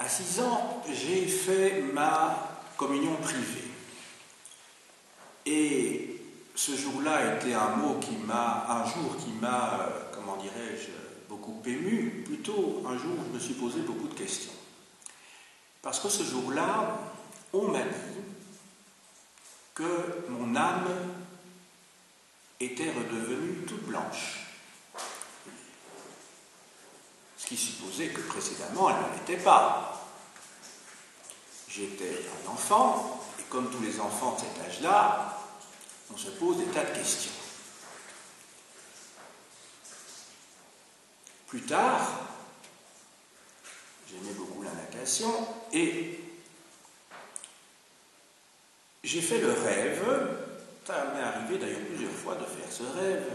À 6 ans, j'ai fait ma communion privée. Et ce jour-là était un jour qui m'a, comment dirais-je, beaucoup ému. Plutôt un jour où je me suis posé beaucoup de questions. Parce que ce jour-là, on m'a dit que mon âme était redevenue toute blanche. Ce qui supposait que précédemment, elle ne l'était pas. J'étais un enfant, et comme tous les enfants de cet âge-là, on se pose des tas de questions. Plus tard, j'aimais beaucoup la natation, et j'ai fait le rêve, ça m'est arrivé d'ailleurs plusieurs fois de faire ce rêve,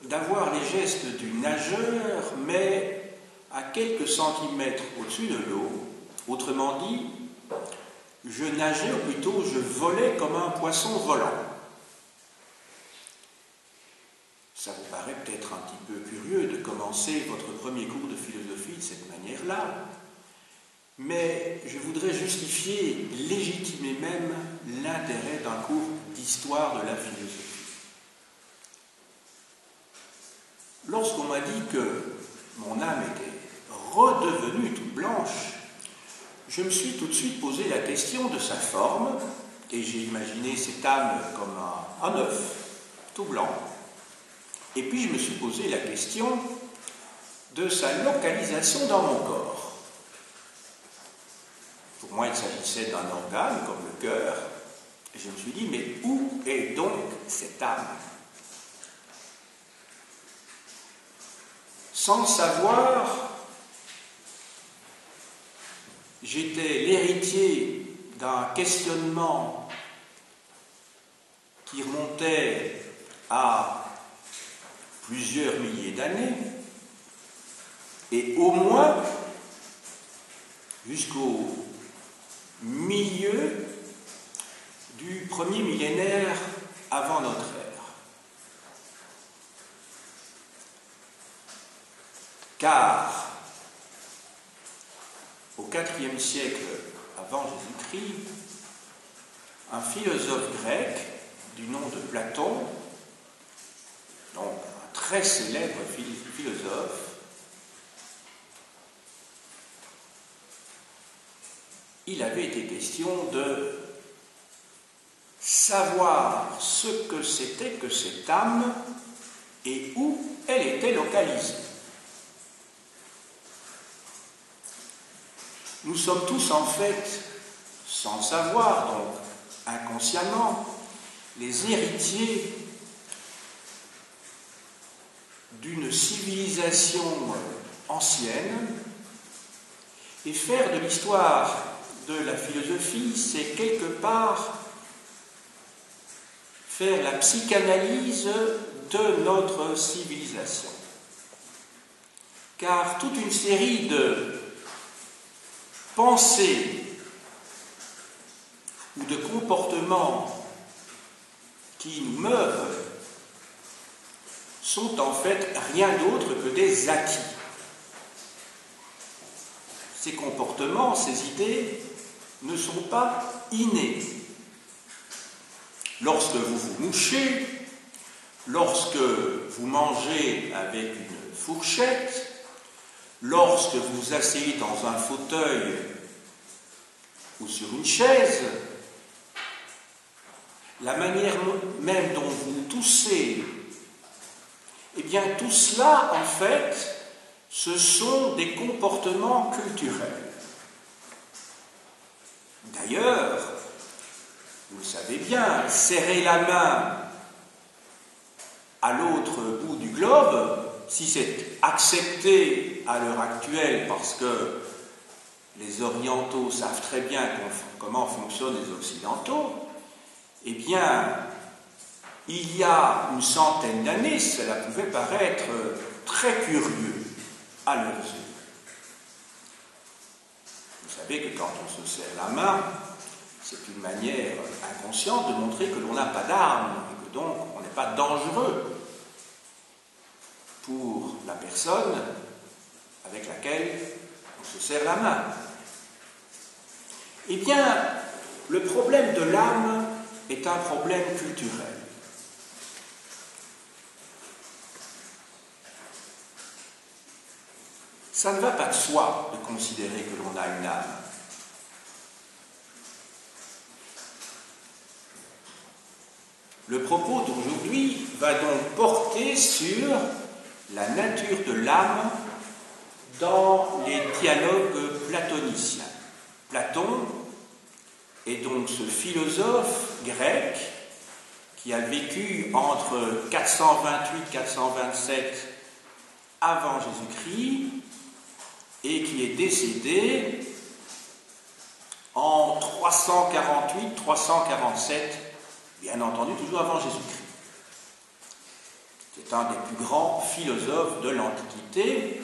d'avoir les gestes du nageur, mais à quelques centimètres au-dessus de l'eau. Autrement dit, je nageais, ou plutôt je volais comme un poisson volant. Ça vous paraît peut-être un petit peu curieux de commencer votre premier cours de philosophie de cette manière-là, mais je voudrais justifier, légitimer même l'intérêt d'un cours d'histoire de la philosophie. Lorsqu'on m'a dit que mon âme était redevenue toute blanche, je me suis tout de suite posé la question de sa forme, et j'ai imaginé cette âme comme un œuf, tout blanc. Et puis je me suis posé la question de sa localisation dans mon corps. Pour moi, il s'agissait d'un organe comme le cœur, et je me suis dit, mais où est donc cette âme ? Sans le savoir, j'étais l'héritier d'un questionnement qui remontait à plusieurs milliers d'années, et au moins jusqu'au milieu du premier millénaire avant notre ère. Car au IVe siècle avant Jésus-Christ, un philosophe grec du nom de Platon, donc un très célèbre philosophe, il avait été question de savoir ce que c'était que cette âme et où elle était localisée. Nous sommes tous en fait, sans le savoir, donc inconsciemment, les héritiers d'une civilisation ancienne, et faire de l'histoire de la philosophie, c'est quelque part faire la psychanalyse de notre civilisation. Car toute une série de pensées ou de comportements qui nous meuvent sont en fait rien d'autre que des acquis. Ces comportements, ces idées ne sont pas innés. Lorsque vous vous mouchez, lorsque vous mangez avec une fourchette, lorsque vous vous asseyez dans un fauteuil ou sur une chaise, la manière même dont vous toussez, eh bien tout cela, en fait, ce sont des comportements culturels. D'ailleurs, vous le savez bien, serrer la main à l'autre bout du globe, si c'est accepté à l'heure actuelle parce que les orientaux savent très bien comment fonctionnent les occidentaux, eh bien, il y a une centaine d'années, cela pouvait paraître très curieux à leurs yeux. Vous savez que quand on se serre la main, c'est une manière inconsciente de montrer que l'on n'a pas d'armes et que donc on n'est pas dangereux pour la personne avec laquelle on se serre la main. Eh bien, le problème de l'âme est un problème culturel. Ça ne va pas de soi de considérer que l'on a une âme. Le propos d'aujourd'hui va donc porter sur la nature de l'âme dans les dialogues platoniciens. Platon est donc ce philosophe grec qui a vécu entre 428-427 avant Jésus-Christ et qui est décédé en 348-347, bien entendu toujours avant Jésus-Christ. C'est un des plus grands philosophes de l'Antiquité,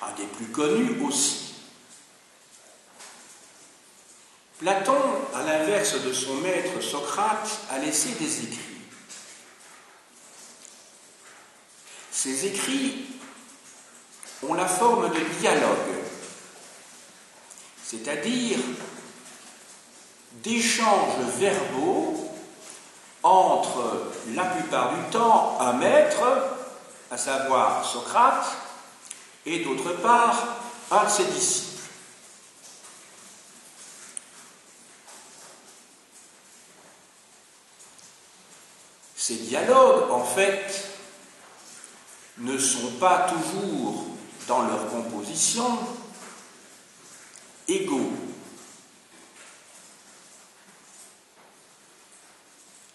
un des plus connus aussi. Platon, à l'inverse de son maître Socrate, a laissé des écrits. Ces écrits ont la forme de dialogue, c'est-à-dire d'échanges verbaux entre, la plupart du temps, un maître, à savoir Socrate, et d'autre part, un de ses disciples. Ces dialogues, en fait, ne sont pas toujours, dans leur composition, égaux.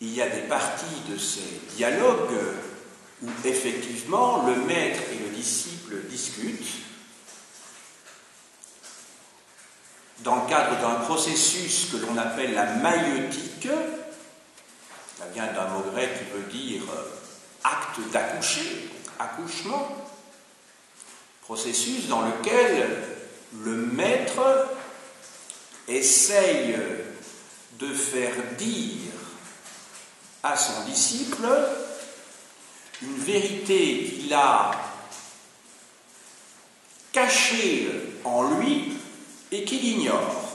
Il y a des parties de ces dialogues où, effectivement, le maître et le disciple discutent dans le cadre d'un processus que l'on appelle la maïeutique. Ça vient d'un mot grec qui veut dire acte d'accoucher, accouchement, processus dans lequel le maître essaye de faire dire à son disciple une vérité qu'il a cachée en lui et qu'il ignore,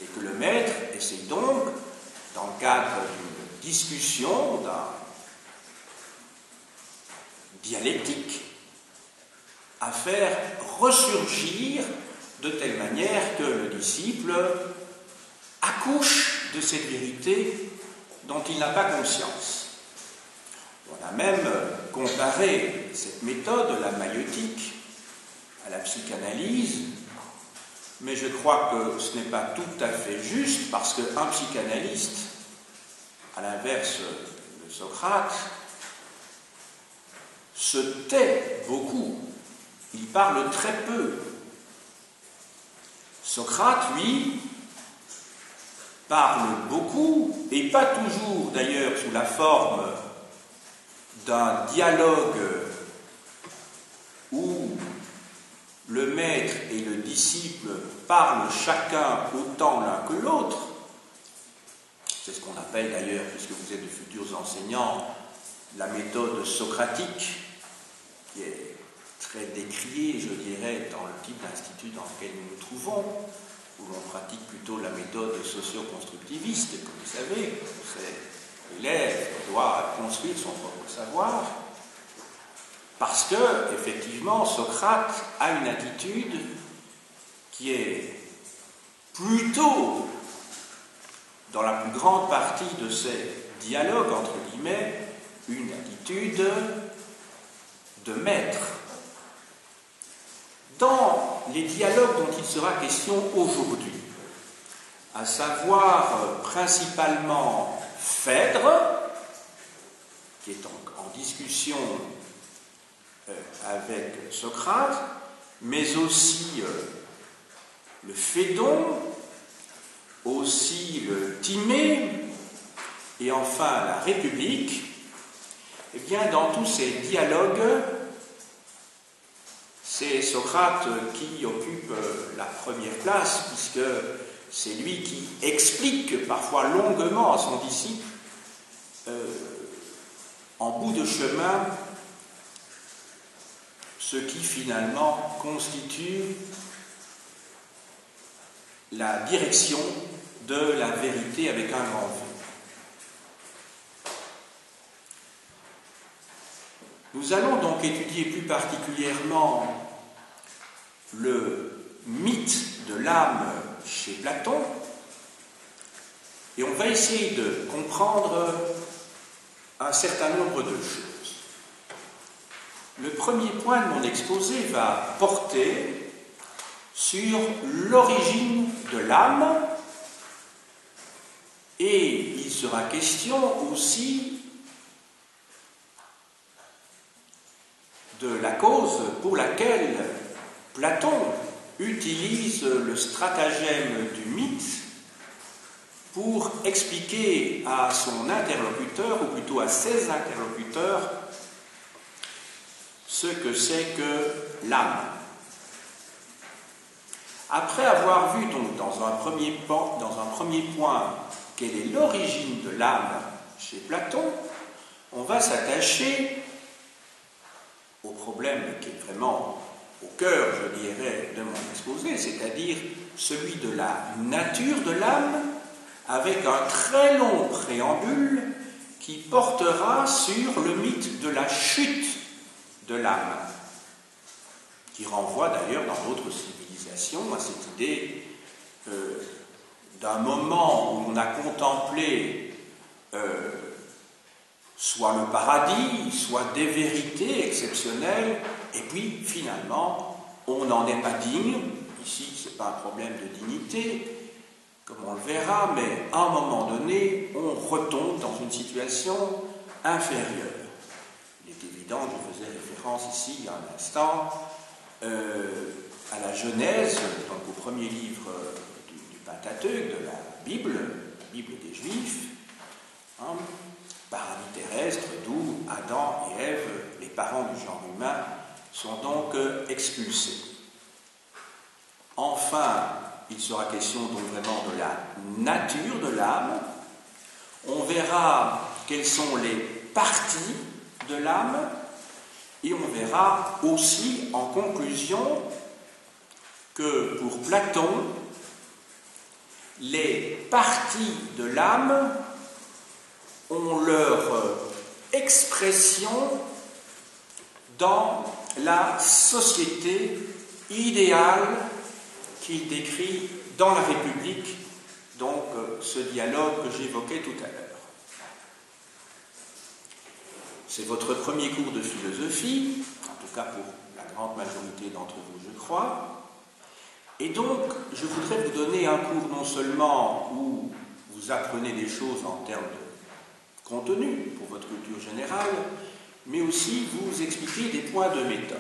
et que le maître essaye donc, dans le cadre d'une discussion, d'un dialectique, à faire ressurgir de telle manière que le disciple accouche de cette vérité dont il n'a pas conscience. On a même comparé cette méthode, la maïeutique, à la psychanalyse, mais je crois que ce n'est pas tout à fait juste, parce qu'un psychanalyste, à l'inverse de Socrate, se tait beaucoup, il parle très peu. Socrate, lui, parle beaucoup, et pas toujours d'ailleurs sous la forme d'un dialogue où le maître et le disciple parlent chacun autant l'un que l'autre. C'est ce qu'on appelle d'ailleurs, puisque vous êtes de futurs enseignants, la méthode socratique, qui est très décriée, je dirais, dans le type d'institut dans lequel nous nous trouvons, où l'on pratique plutôt la méthode socio-constructiviste. Comme vous savez, l'élève doit construire son propre savoir, parce que, effectivement, Socrate a une attitude qui est plutôt, dans la plus grande partie de ces dialogues, entre guillemets, une attitude de maître. Dans les dialogues dont il sera question aujourd'hui, à savoir principalement Phèdre, qui est en discussion avec Socrate, mais aussi le Phédon, aussi le Timée, et enfin la République, eh bien dans tous ces dialogues, c'est Socrate qui occupe la première place, puisque c'est lui qui explique parfois longuement à son disciple, en bout de chemin, ce ce qui finalement constitue la direction de la vérité avec un grand V. Nous allons donc étudier plus particulièrement le mythe de l'âme chez Platon, et on va essayer de comprendre un certain nombre de choses. Le premier point de mon exposé va porter sur l'origine de l'âme, et il sera question aussi de la cause pour laquelle Platon utilise le stratagème du mythe pour expliquer à son interlocuteur, ou plutôt à ses interlocuteurs, ce que c'est que l'âme. Après avoir vu donc dans un premier point quelle est l'origine de l'âme chez Platon, on va s'attacher au problème qui est vraiment au cœur, je dirais, de mon exposé, c'est-à-dire celui de la nature de l'âme, avec un très long préambule qui portera sur le mythe de la chute de l'âme, qui renvoie d'ailleurs dans d'autres civilisations à cette idée d'un moment où on a contemplé soit le paradis, soit des vérités exceptionnelles, et puis finalement on n'en est pas digne. Ici ce n'est pas un problème de dignité, comme on le verra, mais à un moment donné on retombe dans une situation inférieure. Il est évident, je faisais référence ici il y a un instant à la Genèse, donc au premier livre du Pentateuque, de la Bible des Juifs, paradis terrestre, d'où Adam et Ève, les parents du genre humain, sont donc expulsés. Enfin, il sera question donc vraiment de la nature de l'âme. On verra quelles sont les parties de l'âme, et on verra aussi en conclusion que pour Platon, les parties de l'âme ont leur expression dans la société idéale qu'il décrit dans la République, donc ce dialogue que j'évoquais tout à l'heure. C'est votre premier cours de philosophie, en tout cas pour la grande majorité d'entre vous, je crois. Et donc, je voudrais vous donner un cours non seulement où vous apprenez des choses en termes de contenu pour votre culture générale, mais aussi vous expliquer des points de méthode,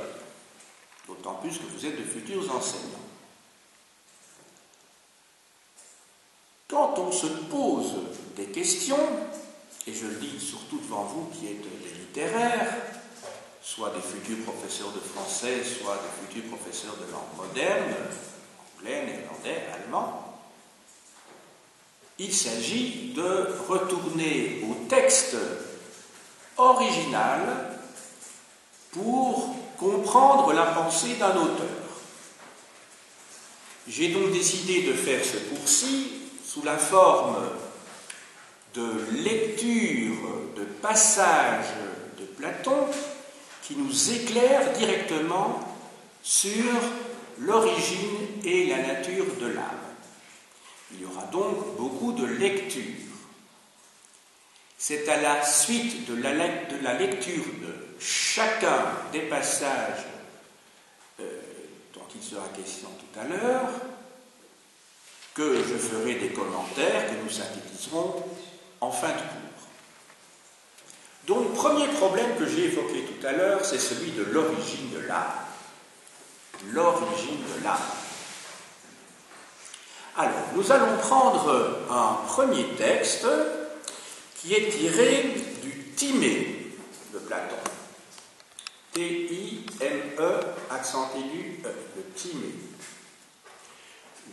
d'autant plus que vous êtes de futurs enseignants. Quand on se pose des questions, et je le dis surtout devant vous qui êtes des littéraires, soit des futurs professeurs de français, soit des futurs professeurs de langue moderne, anglais, néerlandais, allemand, il s'agit de retourner au texte original pour comprendre la pensée d'un auteur. J'ai donc décidé de faire ce cours-ci sous la forme de lecture de passages de Platon qui nous éclairent directement sur l'origine et la nature de l'âme. Il y aura donc beaucoup de lectures. C'est à la suite de la lecture de chacun des passages dont il sera question tout à l'heure que je ferai des commentaires que nous synthétiserons en fin de cours. Donc, premier problème que j'ai évoqué tout à l'heure, c'est celui de l'origine de l'âme. L'origine de l'âme. Alors, nous allons prendre un premier texte qui est tiré du Timée de Platon. T-I-M-E, accent aigu, E, le Timée.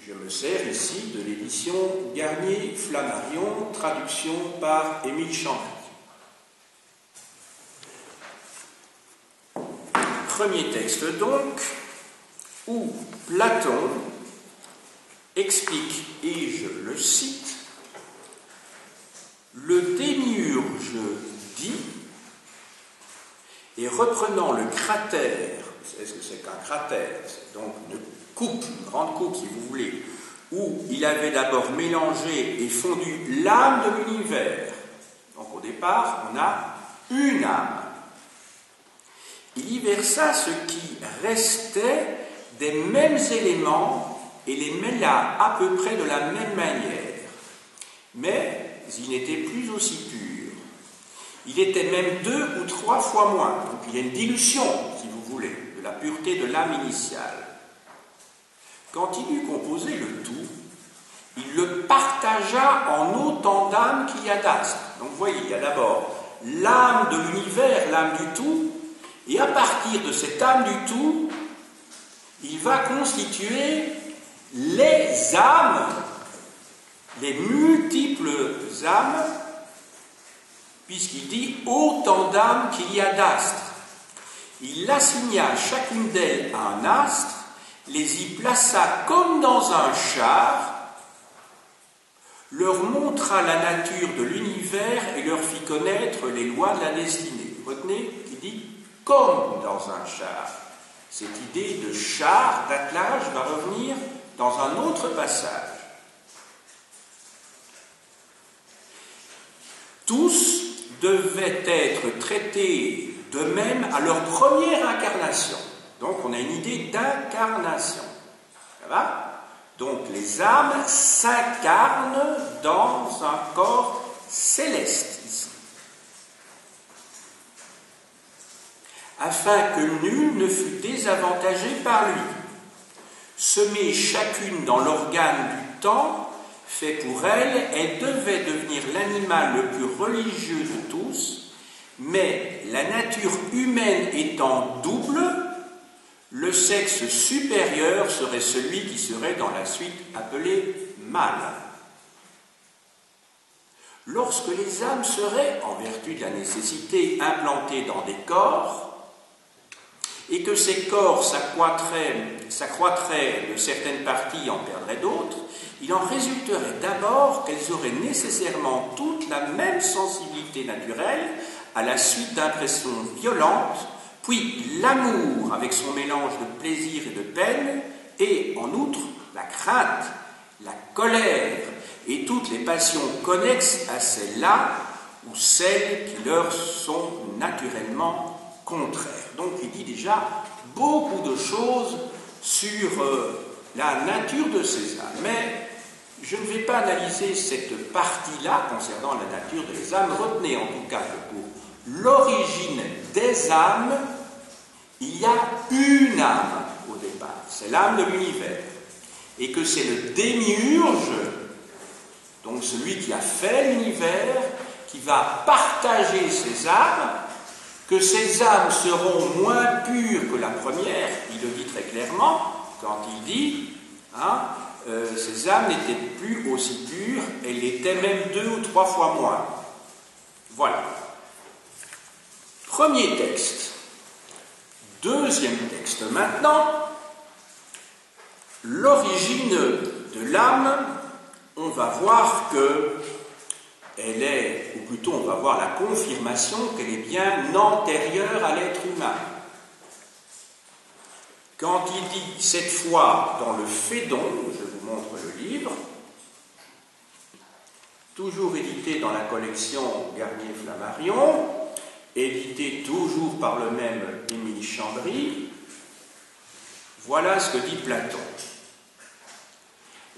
Je me sers ici de l'édition Garnier-Flammarion, traduction par Émile Chambry. Premier texte donc, où Platon explique, et je le cite, « Le démiurge dit, et reprenant le cratère, vous savez ce que c'est qu'un cratère, c'est donc une coupe, une grande coupe si vous voulez, où il avait d'abord mélangé et fondu l'âme de l'univers. Donc au départ, on a une âme. Il y versa ce qui restait des mêmes éléments et les mêla à peu près de la même manière. Mais il n'était plus aussi pur. Il était même 2 ou 3 fois moins. Donc il y a une dilution, si vous voulez, de la pureté de l'âme initiale. Quand il eut composé le tout, il le partagea en autant d'âmes qu'il y a d'astres. Donc vous voyez, il y a d'abord l'âme de l'univers, l'âme du tout, et à partir de cette âme du tout, il va constituer les âmes, les multiples âmes, puisqu'il dit autant d'âmes qu'il y a d'astres. Il assigna chacune d'elles à un astre, les y plaça comme dans un char, leur montra la nature de l'univers et leur fit connaître les lois de la destinée. Retenez qu'il dit comme dans un char. Cette idée de char, d'attelage, va revenir dans un autre passage. Tous devaient être traités de même à leur première incarnation. Donc on a une idée d'incarnation. Ça va ? Donc les âmes s'incarnent dans un corps céleste ici. Afin que nul ne fût désavantagé par lui. Semée chacune dans l'organe du temps, fait pour elle, elle devait devenir l'animal le plus religieux de tous, mais la nature humaine étant double, le sexe supérieur serait celui qui serait dans la suite appelé mâle. Lorsque les âmes seraient, en vertu de la nécessité, implantées dans des corps, et que ces corps s'accroîtraient de certaines parties et en perdraient d'autres, il en résulterait d'abord qu'elles auraient nécessairement toutes la même sensibilité naturelle à la suite d'impressions violentes, puis l'amour avec son mélange de plaisir et de peine, et en outre la crainte, la colère et toutes les passions connexes à celles-là ou celles qui leur sont naturellement contraires. Donc il dit déjà beaucoup de choses sur la nature de ces âmes. Mais je ne vais pas analyser cette partie-là concernant la nature des âmes. Retenez en tout cas que pour l'origine des âmes, il y a une âme au départ, c'est l'âme de l'univers. Et que c'est le démiurge, donc celui qui a fait l'univers, qui va partager ses âmes, que ces âmes seront moins pures que la première, il le dit très clairement, quand il dit, ces âmes n'étaient plus aussi pures, elles étaient même 2 ou 3 fois moins. Voilà. Premier texte. Deuxième texte. Maintenant, l'origine de l'âme, on va voir que elle est, ou plutôt on va voir la confirmation qu'elle est bien antérieure à l'être humain. Quand il dit cette fois dans le Phédon, je vous montre le livre, toujours édité dans la collection Garnier-Flammarion, édité toujours par le même Émile Chambry, voilà ce que dit Platon.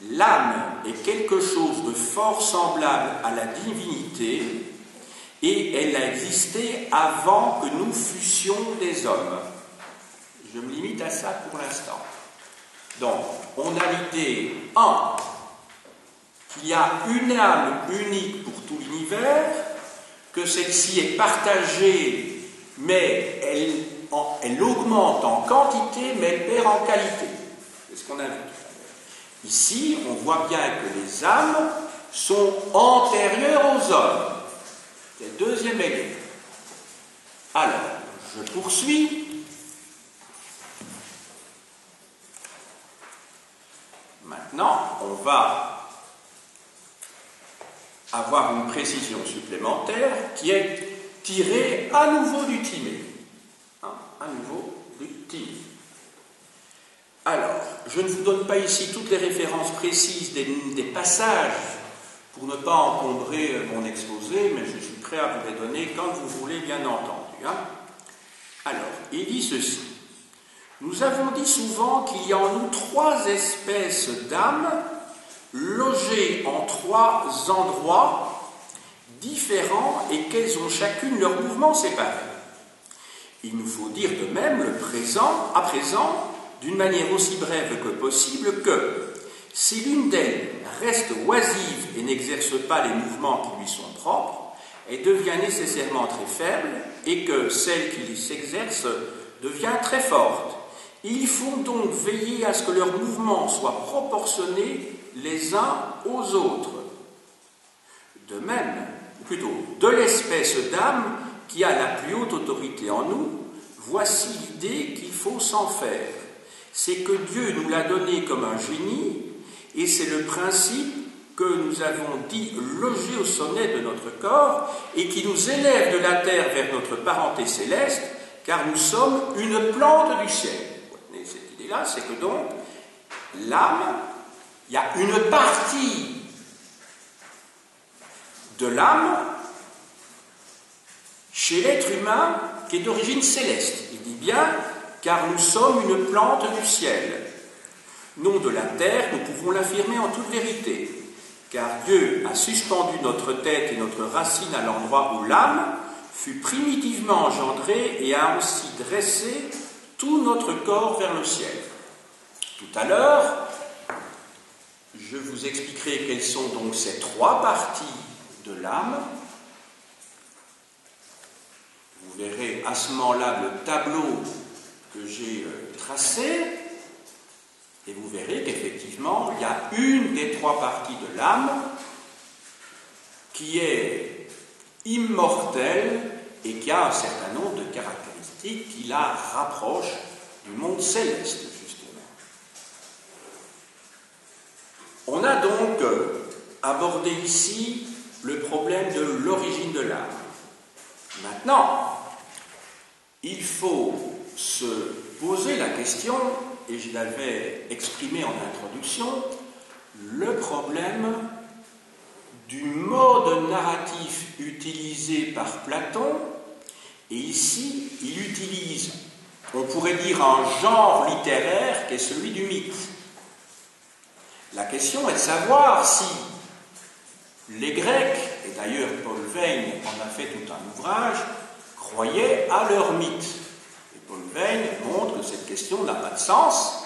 L'âme est quelque chose de fort semblable à la divinité et elle a existé avant que nous fussions des hommes. Je me limite à ça pour l'instant. Donc, on a l'idée, qu'il y a une âme unique pour tout l'univers, que celle-ci est partagée, mais elle augmente en quantité, mais elle perd en qualité. C'est ce qu'on a vu. Ici, on voit bien que les âmes sont antérieures aux hommes. C'est le deuxième élément. Alors, je poursuis. une précision supplémentaire qui est tirée à nouveau du Timée. À nouveau du Timée. Alors, je ne vous donne pas ici toutes les références précises des passages pour ne pas encombrer mon exposé, mais je suis prêt à vous les donner quand vous voulez, bien entendu. Alors, il dit ceci. Nous avons dit souvent qu'il y a en nous 3 espèces d'âmes logées en 3 endroits différents et qu'elles ont chacune leur mouvement séparé. Il nous faut dire de même à présent, d'une manière aussi brève que possible, que si l'une d'elles reste oisive et n'exerce pas les mouvements qui lui sont propres, elle devient nécessairement très faible et que celle qui s'exerce devient très forte. Il faut donc veiller à ce que leurs mouvements soient proportionnés les uns aux autres. De même, plutôt, de l'espèce d'âme qui a la plus haute autorité en nous, voici l'idée qu'il faut s'en faire. C'est que Dieu nous l'a donné comme un génie, et c'est le principe que nous avons dit loger au sommet de notre corps, et qui nous élève de la terre vers notre parenté céleste, car nous sommes une plante du ciel. Et cette idée-là, c'est que donc, l'âme, il y a une partie de l'âme chez l'être humain qui est d'origine céleste. Il dit bien, car nous sommes une plante du ciel. Non de la terre, nous pouvons l'affirmer en toute vérité, car Dieu a suspendu notre tête et notre racine à l'endroit où l'âme fut primitivement engendrée et a ainsi dressé tout notre corps vers le ciel. Tout à l'heure, je vous expliquerai quelles sont donc ces 3 parties de l'âme. Vous verrez à ce moment-là le tableau que j'ai tracé, et vous verrez qu'effectivement, il y a une des 3 parties de l'âme qui est immortelle et qui a un certain nombre de caractéristiques qui la rapprochent du monde céleste, justement. On a donc abordé ici le problème de l'origine de l'âme. Maintenant, il faut se poser la question, et je l'avais exprimé en introduction, le problème du mode narratif utilisé par Platon, et ici, il utilise, on pourrait dire, un genre littéraire qui est celui du mythe. La question est de savoir si les Grecs, et d'ailleurs Paul Veyne en a fait tout un ouvrage, croyaient à leur mythe. Et Paul Veyne montre que cette question n'a pas de sens,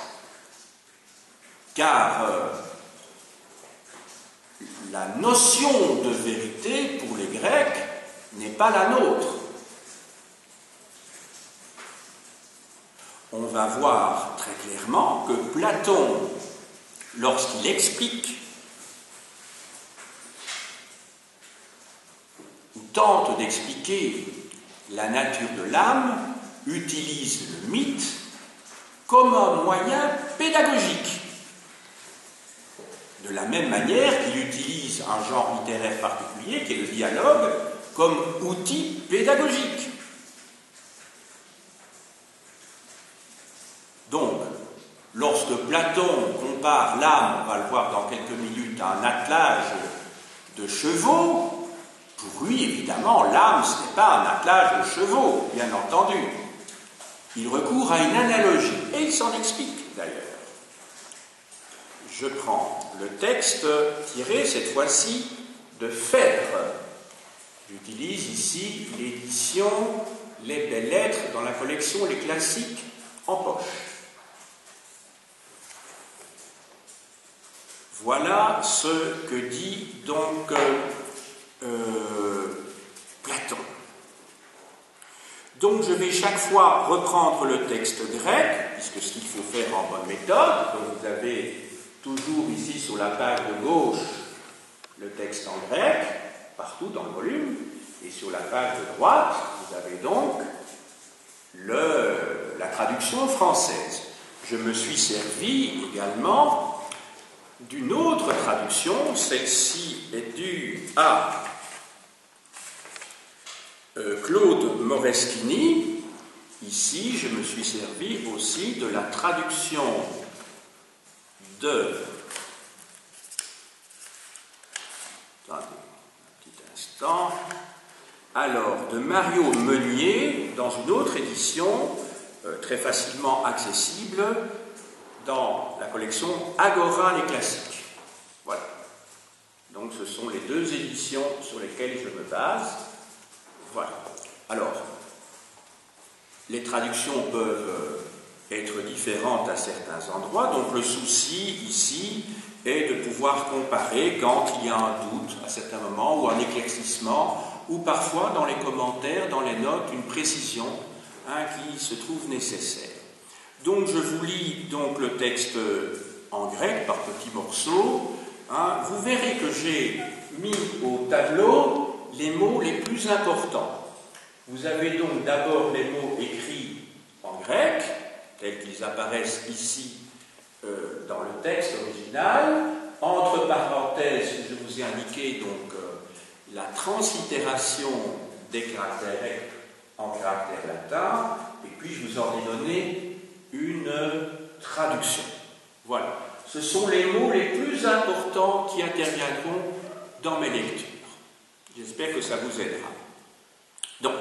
car la notion de vérité pour les Grecs n'est pas la nôtre. On va voir très clairement que Platon, lorsqu'il explique ou tente d'expliquer la nature de l'âme, utilise le mythe comme un moyen pédagogique. De la même manière qu'il utilise un genre littéraire particulier, qui est le dialogue, comme outil pédagogique. Donc, lorsque Platon compare l'âme, on va le voir dans quelques minutes, à un attelage de chevaux, pour lui, évidemment, l'âme, ce n'est pas un attelage de chevaux, bien entendu. Il recourt à une analogie, et il s'en explique d'ailleurs. Je prends le texte tiré, cette fois-ci, de Phèdre. J'utilise ici l'édition Les Belles Lettres dans la collection Les Classiques en poche. Voilà ce que dit donc Platon. Donc je vais chaque fois reprendre le texte grec, puisque ce qu'il faut faire en bonne méthode. Donc vous avez toujours ici sur la page de gauche le texte en grec, partout dans le volume, et sur la page de droite, vous avez donc la traduction française. Je me suis servi également d'une autre traduction, celle-ci est due à Claude Moreschini, ici, je me suis servi aussi de la traduction de... Attendez un petit instant. Alors, de Mario Meunier, dans une autre édition, très facilement accessible, dans la collection Agora les classiques. Voilà. Donc, ce sont les deux éditions sur lesquelles je me base. Voilà. Alors, les traductions peuvent être différentes à certains endroits, donc le souci ici est de pouvoir comparer quand il y a un doute à certains moments ou un éclaircissement, ou parfois dans les commentaires, dans les notes, une précision qui se trouve nécessaire. Donc je vous lis donc le texte en grec par petits morceaux. Vous verrez que j'ai mis au tableau les mots les plus importants. Vous avez donc d'abord les mots écrits en grec, tels qu'ils apparaissent ici dans le texte original. Entre parenthèses, je vous ai indiqué donc la translittération des caractères grecs en caractère latin, et puis je vous en ai donné une traduction. Voilà. Ce sont les mots les plus importants qui interviendront dans mes lectures. J'espère que ça vous aidera. Donc,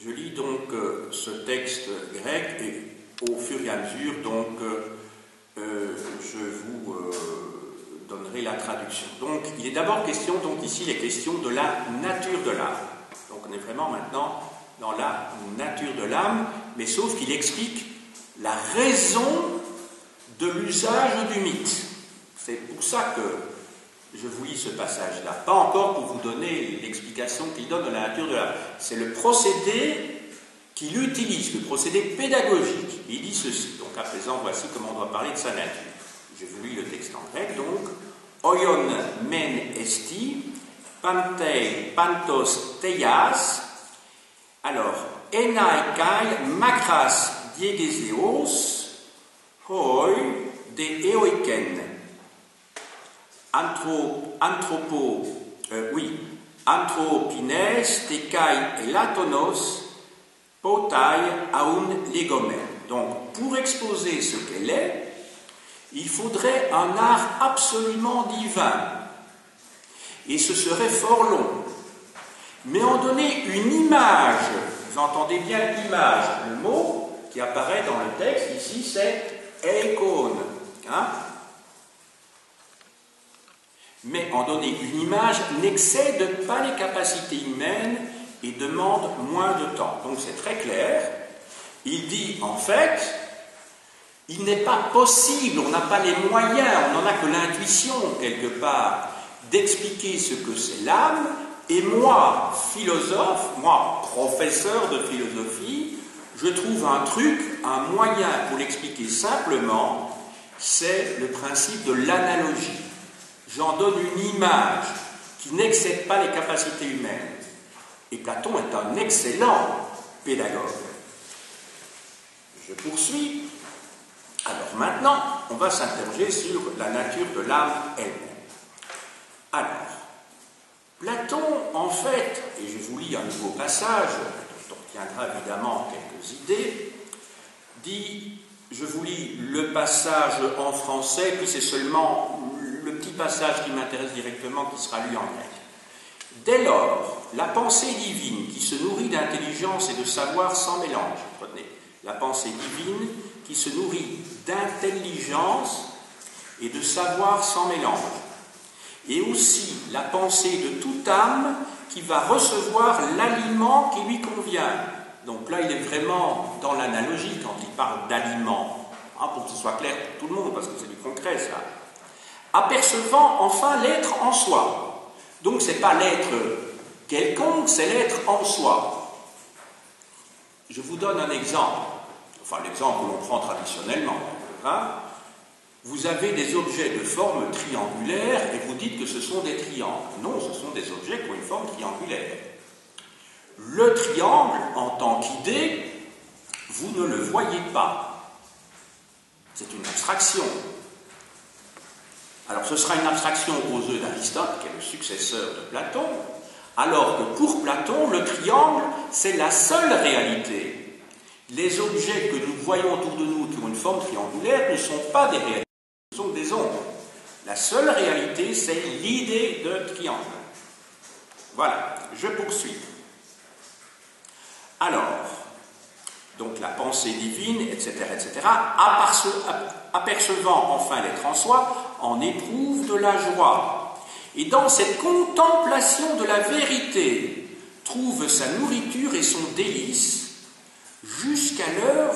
je lis donc ce texte grec et au fur et à mesure, donc, je vous donnerai la traduction. Donc, il est d'abord question, donc ici, les questions de la nature de l'âme. Donc, on est vraiment maintenant dans la nature de l'âme, mais sauf qu'il explique la raison de l'usage du mythe. C'est pour ça que je vous lis ce passage-là. Pas encore pour vous donner l'explication qu'il donne de la nature de l'âme. C'est le procédé qu'il utilise, le procédé pédagogique. Il dit ceci. Donc à présent, voici comment on doit parler de sa nature. Je vous lis le texte en grec, donc. Oion men esti, pantei pantos teias. Alors, enai kai makras diegeseos, hoi de eoiken. Anthropines tekai elatonos potai aun legomen. Donc, pour exposer ce qu'elle est, il faudrait un art absolument divin. Et ce serait fort long. Mais en donner une image, vous entendez bien image, le mot qui apparaît dans le texte ici, c'est eikon. Mais en donner une image n'excède pas les capacités humaines et demande moins de temps. Donc c'est très clair. Il dit en fait, il n'est pas possible, on n'a pas les moyens, on n'en a que l'intuition quelque part, d'expliquer ce que c'est l'âme. Et moi, philosophe, moi, professeur de philosophie, je trouve un truc, un moyen pour l'expliquer simplement, c'est le principe de l'analogie. J'en donne une image qui n'excède pas les capacités humaines. Et Platon est un excellent pédagogue. Je poursuis. Alors maintenant, on va s'interroger sur la nature de l'âme elle-même. Alors, Platon, en fait, et je vous lis un nouveau passage, dont on retiendra évidemment quelques idées, dit, je vous lis le passage en français, puis c'est seulement le petit passage qui m'intéresse directement, qui sera lu en grec. Dès lors, la pensée divine qui se nourrit d'intelligence et de savoir sans mélange, retenez, la pensée divine qui se nourrit d'intelligence et de savoir sans mélange, et aussi la pensée de toute âme qui va recevoir l'aliment qui lui convient. Donc là, il est vraiment dans l'analogie quand il parle d'aliment, pour que ce soit clair pour tout le monde, parce que c'est du concret ça. Apercevant enfin l'être en soi. Donc ce n'est pas l'être quelconque, c'est l'être en soi. Je vous donne un exemple, enfin l'exemple que l'on prend traditionnellement. Vous avez des objets de forme triangulaire et vous dites que ce sont des triangles. Non, ce sont des objets qui ont une forme triangulaire. Le triangle, en tant qu'idée, vous ne le voyez pas. C'est une abstraction. Alors ce sera une abstraction aux yeux d'Aristote, qui est le successeur de Platon, Alors que pour Platon, le triangle, c'est la seule réalité. Les objets que nous voyons autour de nous qui ont une forme triangulaire ne sont pas des réalités, ce sont des ombres. La seule réalité, c'est l'idée de triangle. Voilà, je poursuis. Alors, donc la pensée divine, etc., apercevant enfin l'être en soi, en éprouve de la joie. Et dans cette contemplation de la vérité, trouve sa nourriture et son délice, jusqu'à l'heure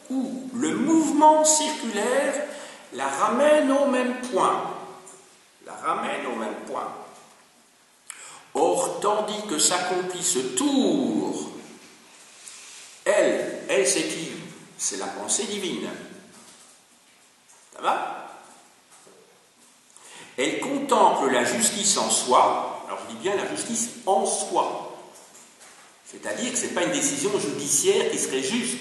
où le mouvement circulaire la ramène au même point. La ramène au même point. Or, tandis que s'accomplit ce tour, elle c'est qui? C'est la pensée divine. Ça va? Elle contemple la justice en soi. Alors je dis bien la justice en soi. C'est-à-dire que ce n'est pas une décision judiciaire qui serait juste.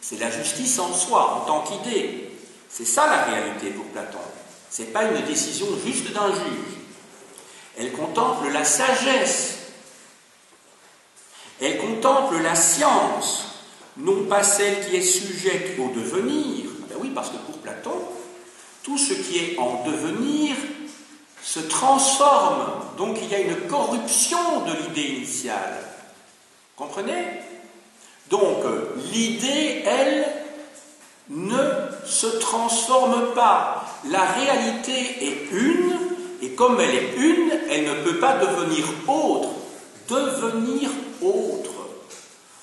C'est la justice en soi, en tant qu'idée. C'est ça la réalité pour Platon. Ce n'est pas une décision juste d'un juge. Elle contemple la sagesse. Elle contemple la science. Non pas celle qui est sujette au devenir. Ben oui, parce que pour Platon, tout ce qui est en devenir se transforme. Donc il y a une corruption de l'idée initiale. Comprenez? Donc l'idée, elle, ne se transforme pas. La réalité est une, et comme elle est une, elle ne peut pas devenir autre. Devenir autre.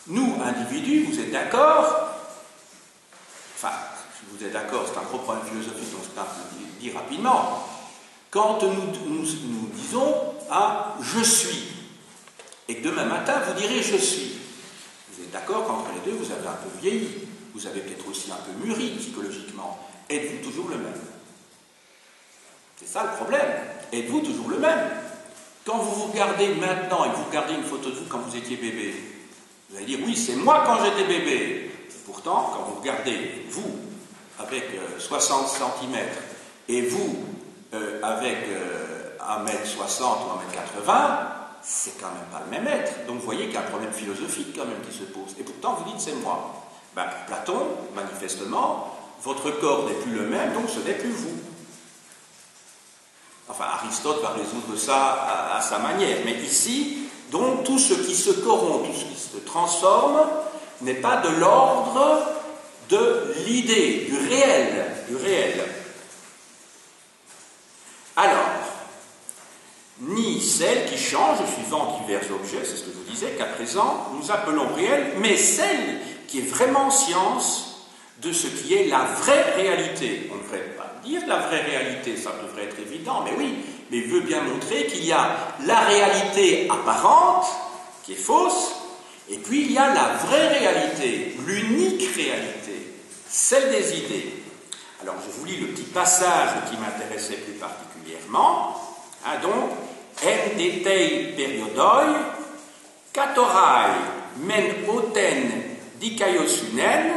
Nous, individus, vous êtes d'accord? Enfin, si vous êtes d'accord, c'est un gros problème philosophique, donc c'est pas dit rapidement. Quand nous disons « ah, je suis », et que demain matin, vous direz « je suis », vous êtes d'accord qu'entre les deux, vous avez un peu vieilli, vous avez peut-être aussi un peu mûri psychologiquement. Êtes-vous toujours le même? C'est ça le problème. Êtes-vous toujours le même? Quand vous vous regardez maintenant et que vous regardez une photo de vous quand vous étiez bébé, vous allez dire « oui, c'est moi quand j'étais bébé ». Pourtant, quand vous regardez, vous, avec 60 cm, et vous, avec 1m60 ou 1m80, c'est quand même pas le même être. Donc vous voyez qu'il y a un problème philosophique quand même qui se pose. Et pourtant, vous dites « c'est moi ». Ben, pour Platon, manifestement, votre corps n'est plus le même, donc ce n'est plus vous. Enfin, Aristote va résoudre ça à sa manière. Mais ici, donc, tout ce qui se corrompt, tout ce qui se transforme, n'est pas de l'ordre de l'idée, du réel, du réel. Alors, ni celle qui change suivant divers objets, c'est ce que je vous disais, qu'à présent nous appelons réel, mais celle qui est vraiment science de ce qui est la vraie réalité. On ne devrait pas dire la vraie réalité, ça devrait être évident, mais oui, mais il veut bien montrer qu'il y a la réalité apparente, qui est fausse, et puis il y a la vraie réalité, l'unique réalité, celle des idées. Alors je vous lis le petit passage qui m'intéressait plus particulièrement. Donc, en detei periodoi, katorai men oten dikaiosunen,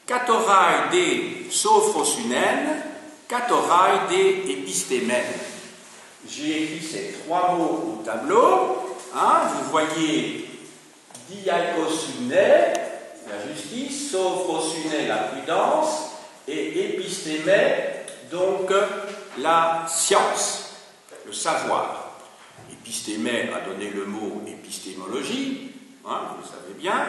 katorai de sophrosunen, katorai de epistemen. J'ai écrit ces trois mots au tableau. Vous voyez diaikosune, la justice, sophrosune, la prudence, et épisteme, donc la science, le savoir. Épisteme a donné le mot épistémologie, vous le savez bien.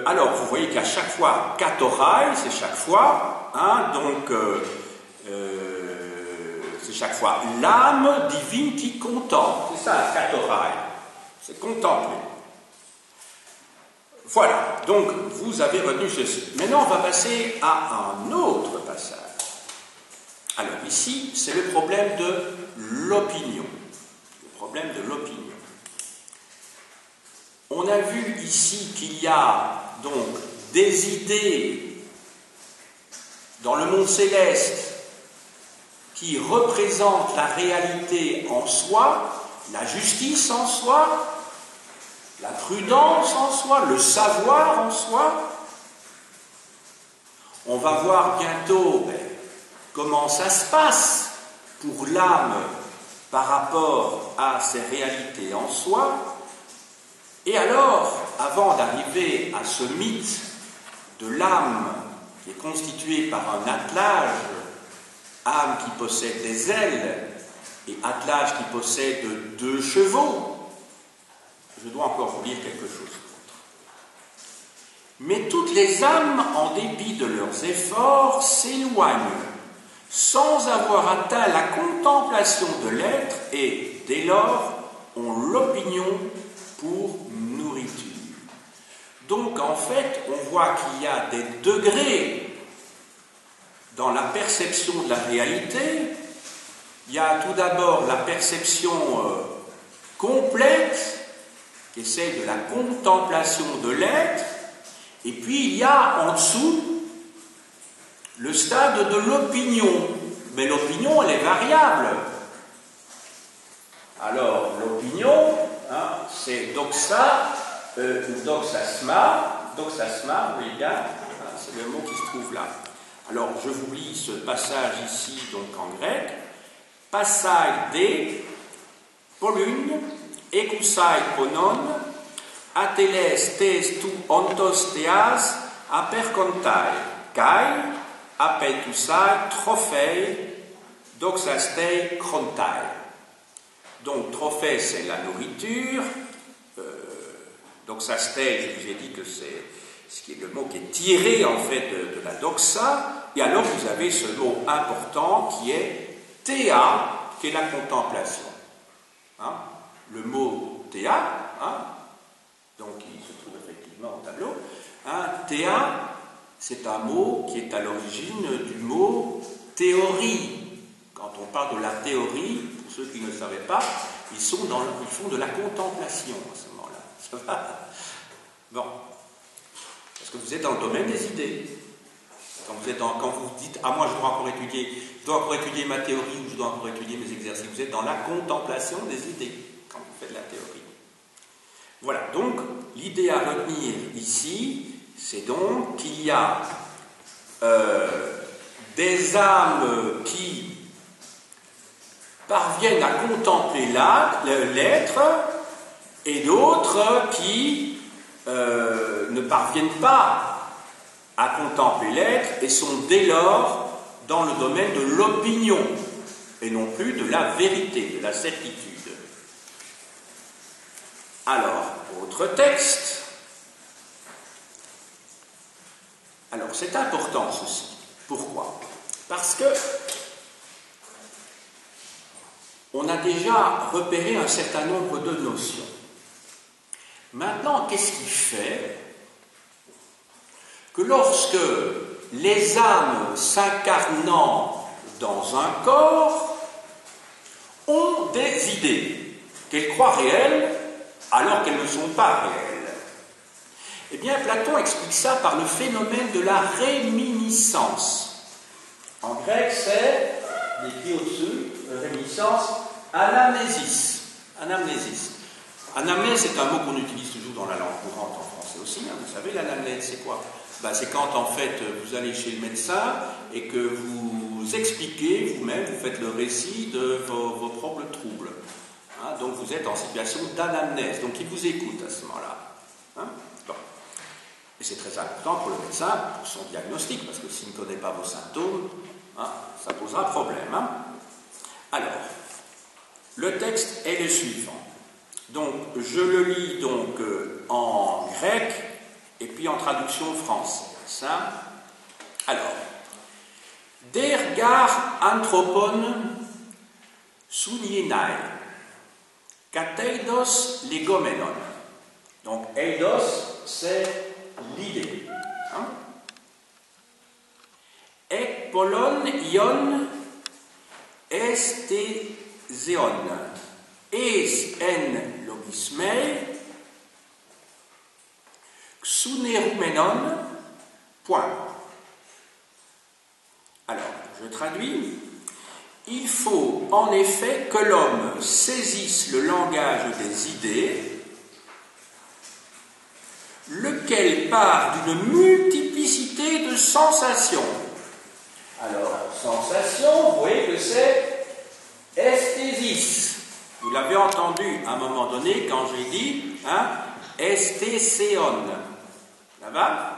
Alors, vous voyez qu'à chaque fois, katorai, c'est chaque fois, c'est chaque fois l'âme divine qui contemple. C'est ça, katorai, c'est contempler. Voilà, donc vous avez retenu ceci. Maintenant, on va passer à un autre passage. Alors ici, c'est le problème de l'opinion. Le problème de l'opinion. On a vu ici qu'il y a donc des idées dans le monde céleste qui représentent la réalité en soi, la justice en soi, la prudence en soi, le savoir en soi. On va voir bientôt comment ça se passe pour l'âme par rapport à ces réalités en soi. Et alors, avant d'arriver à ce mythe de l'âme qui est constituée par un attelage, âme qui possède des ailes et attelage qui possède 2 chevaux, je dois encore vous lire quelque chose d'autre. Mais toutes les âmes, en dépit de leurs efforts, s'éloignent sans avoir atteint la contemplation de l'être et, dès lors, ont l'opinion pour nourriture. Donc, en fait, on voit qu'il y a des degrés dans la perception de la réalité. Il y a tout d'abord la perception complète, qui essaie de la contemplation de l'être, et puis il y a en dessous le stade de l'opinion. Mais l'opinion, elle est variable. Alors, l'opinion, hein, c'est doxa ou doxasma. Doxasma, vous voyez bien, hein, c'est le mot qui se trouve là. Alors, je vous lis ce passage ici, donc en grec. Passai de, polun, ekusai ponon, ateles tes tu ontos teas apercontai, kai, apetusai trophei, doxastei chrontai. Donc, trophée, c'est la nourriture. Doxastei, je vous ai dit que c'est ce qui est le mot qui est tiré, en fait, de la doxa. Et alors, vous avez ce mot important qui est théa, qui est la contemplation. Hein? Le mot théa, hein? Donc il se trouve effectivement au tableau. Hein? Théa, c'est un mot qui est à l'origine du mot théorie. Quand on parle de la théorie, pour ceux qui ne le savaient pas, ils font de la contemplation à ce moment-là. Ça va? Bon. Parce que vous êtes dans le domaine des idées. Quand vous dites « Ah, moi, je dois encore étudier ma théorie ou je dois encore étudier mes exercices », vous êtes dans la contemplation des idées, quand vous faites la théorie. Voilà, donc, l'idée à retenir ici, c'est donc qu'il y a des âmes qui parviennent à contempler l'être et d'autres qui ne parviennent pas à contempler l'être et sont dès lors dans le domaine de l'opinion et non plus de la vérité, de la certitude. Alors, autre texte. Alors, c'est important ceci. Pourquoi? Parce que on a déjà repéré un certain nombre de notions. Maintenant, qu'est-ce qui fait que lorsque les âmes s'incarnant dans un corps ont des idées qu'elles croient réelles alors qu'elles ne sont pas réelles? Eh bien, Platon explique ça par le phénomène de la réminiscence. En grec, c'est, écrit au-dessus, réminiscence, anamnésis. Anamnésis. Anamnèse, c'est un mot qu'on utilise toujours dans la langue courante en français aussi. Hein. Vous savez, l'anamnèse, c'est quoi? C'est quand, en fait, vous allez chez le médecin et que vous expliquez vous-même, vous faites le récit de vos propres troubles. Hein. Donc, vous êtes en situation d'anamnèse. Donc, il vous écoute à ce moment-là. Hein. Bon. Et c'est très important pour le médecin, pour son diagnostic, parce que s'il ne connaît pas vos symptômes, hein, ça posera problème. Hein. Alors, le texte est le suivant. Donc, je le lis donc en grec et puis en traduction française. Hein. Alors, dergar anthropon sunienai, kateidos legomenon. Donc, eidos, c'est l'idée. Hein. Ek polon ion estezeon. Es en logismei xunerumenon. Point. Alors, je traduis. Il faut en effet que l'homme saisisse le langage des idées, lequel part d'une multiplicité de sensations. Alors, sensation, vous voyez que c'est esthésis. Vous l'avez entendu à un moment donné quand j'ai dit estéséon. Ça va?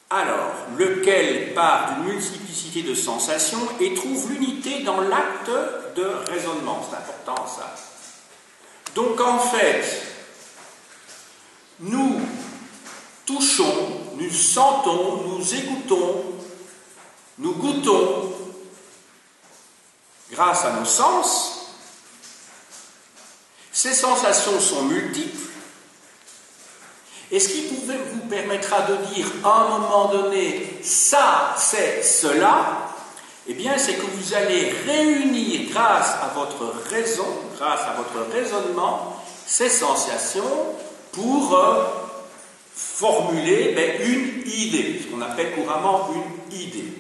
Alors, lequel part d'une multiplicité de sensations et trouve l'unité dans l'acte de raisonnement. C'est important ça. Donc en fait, nous touchons, nous sentons, nous écoutons, nous goûtons grâce à nos sens. Ces sensations sont multiples. Et ce qui vous permettra de dire à un moment donné, ça, c'est cela, eh bien, c'est que vous allez réunir, grâce à votre raison, grâce à votre raisonnement, ces sensations pour formuler une idée, ce qu'on appelle couramment une idée.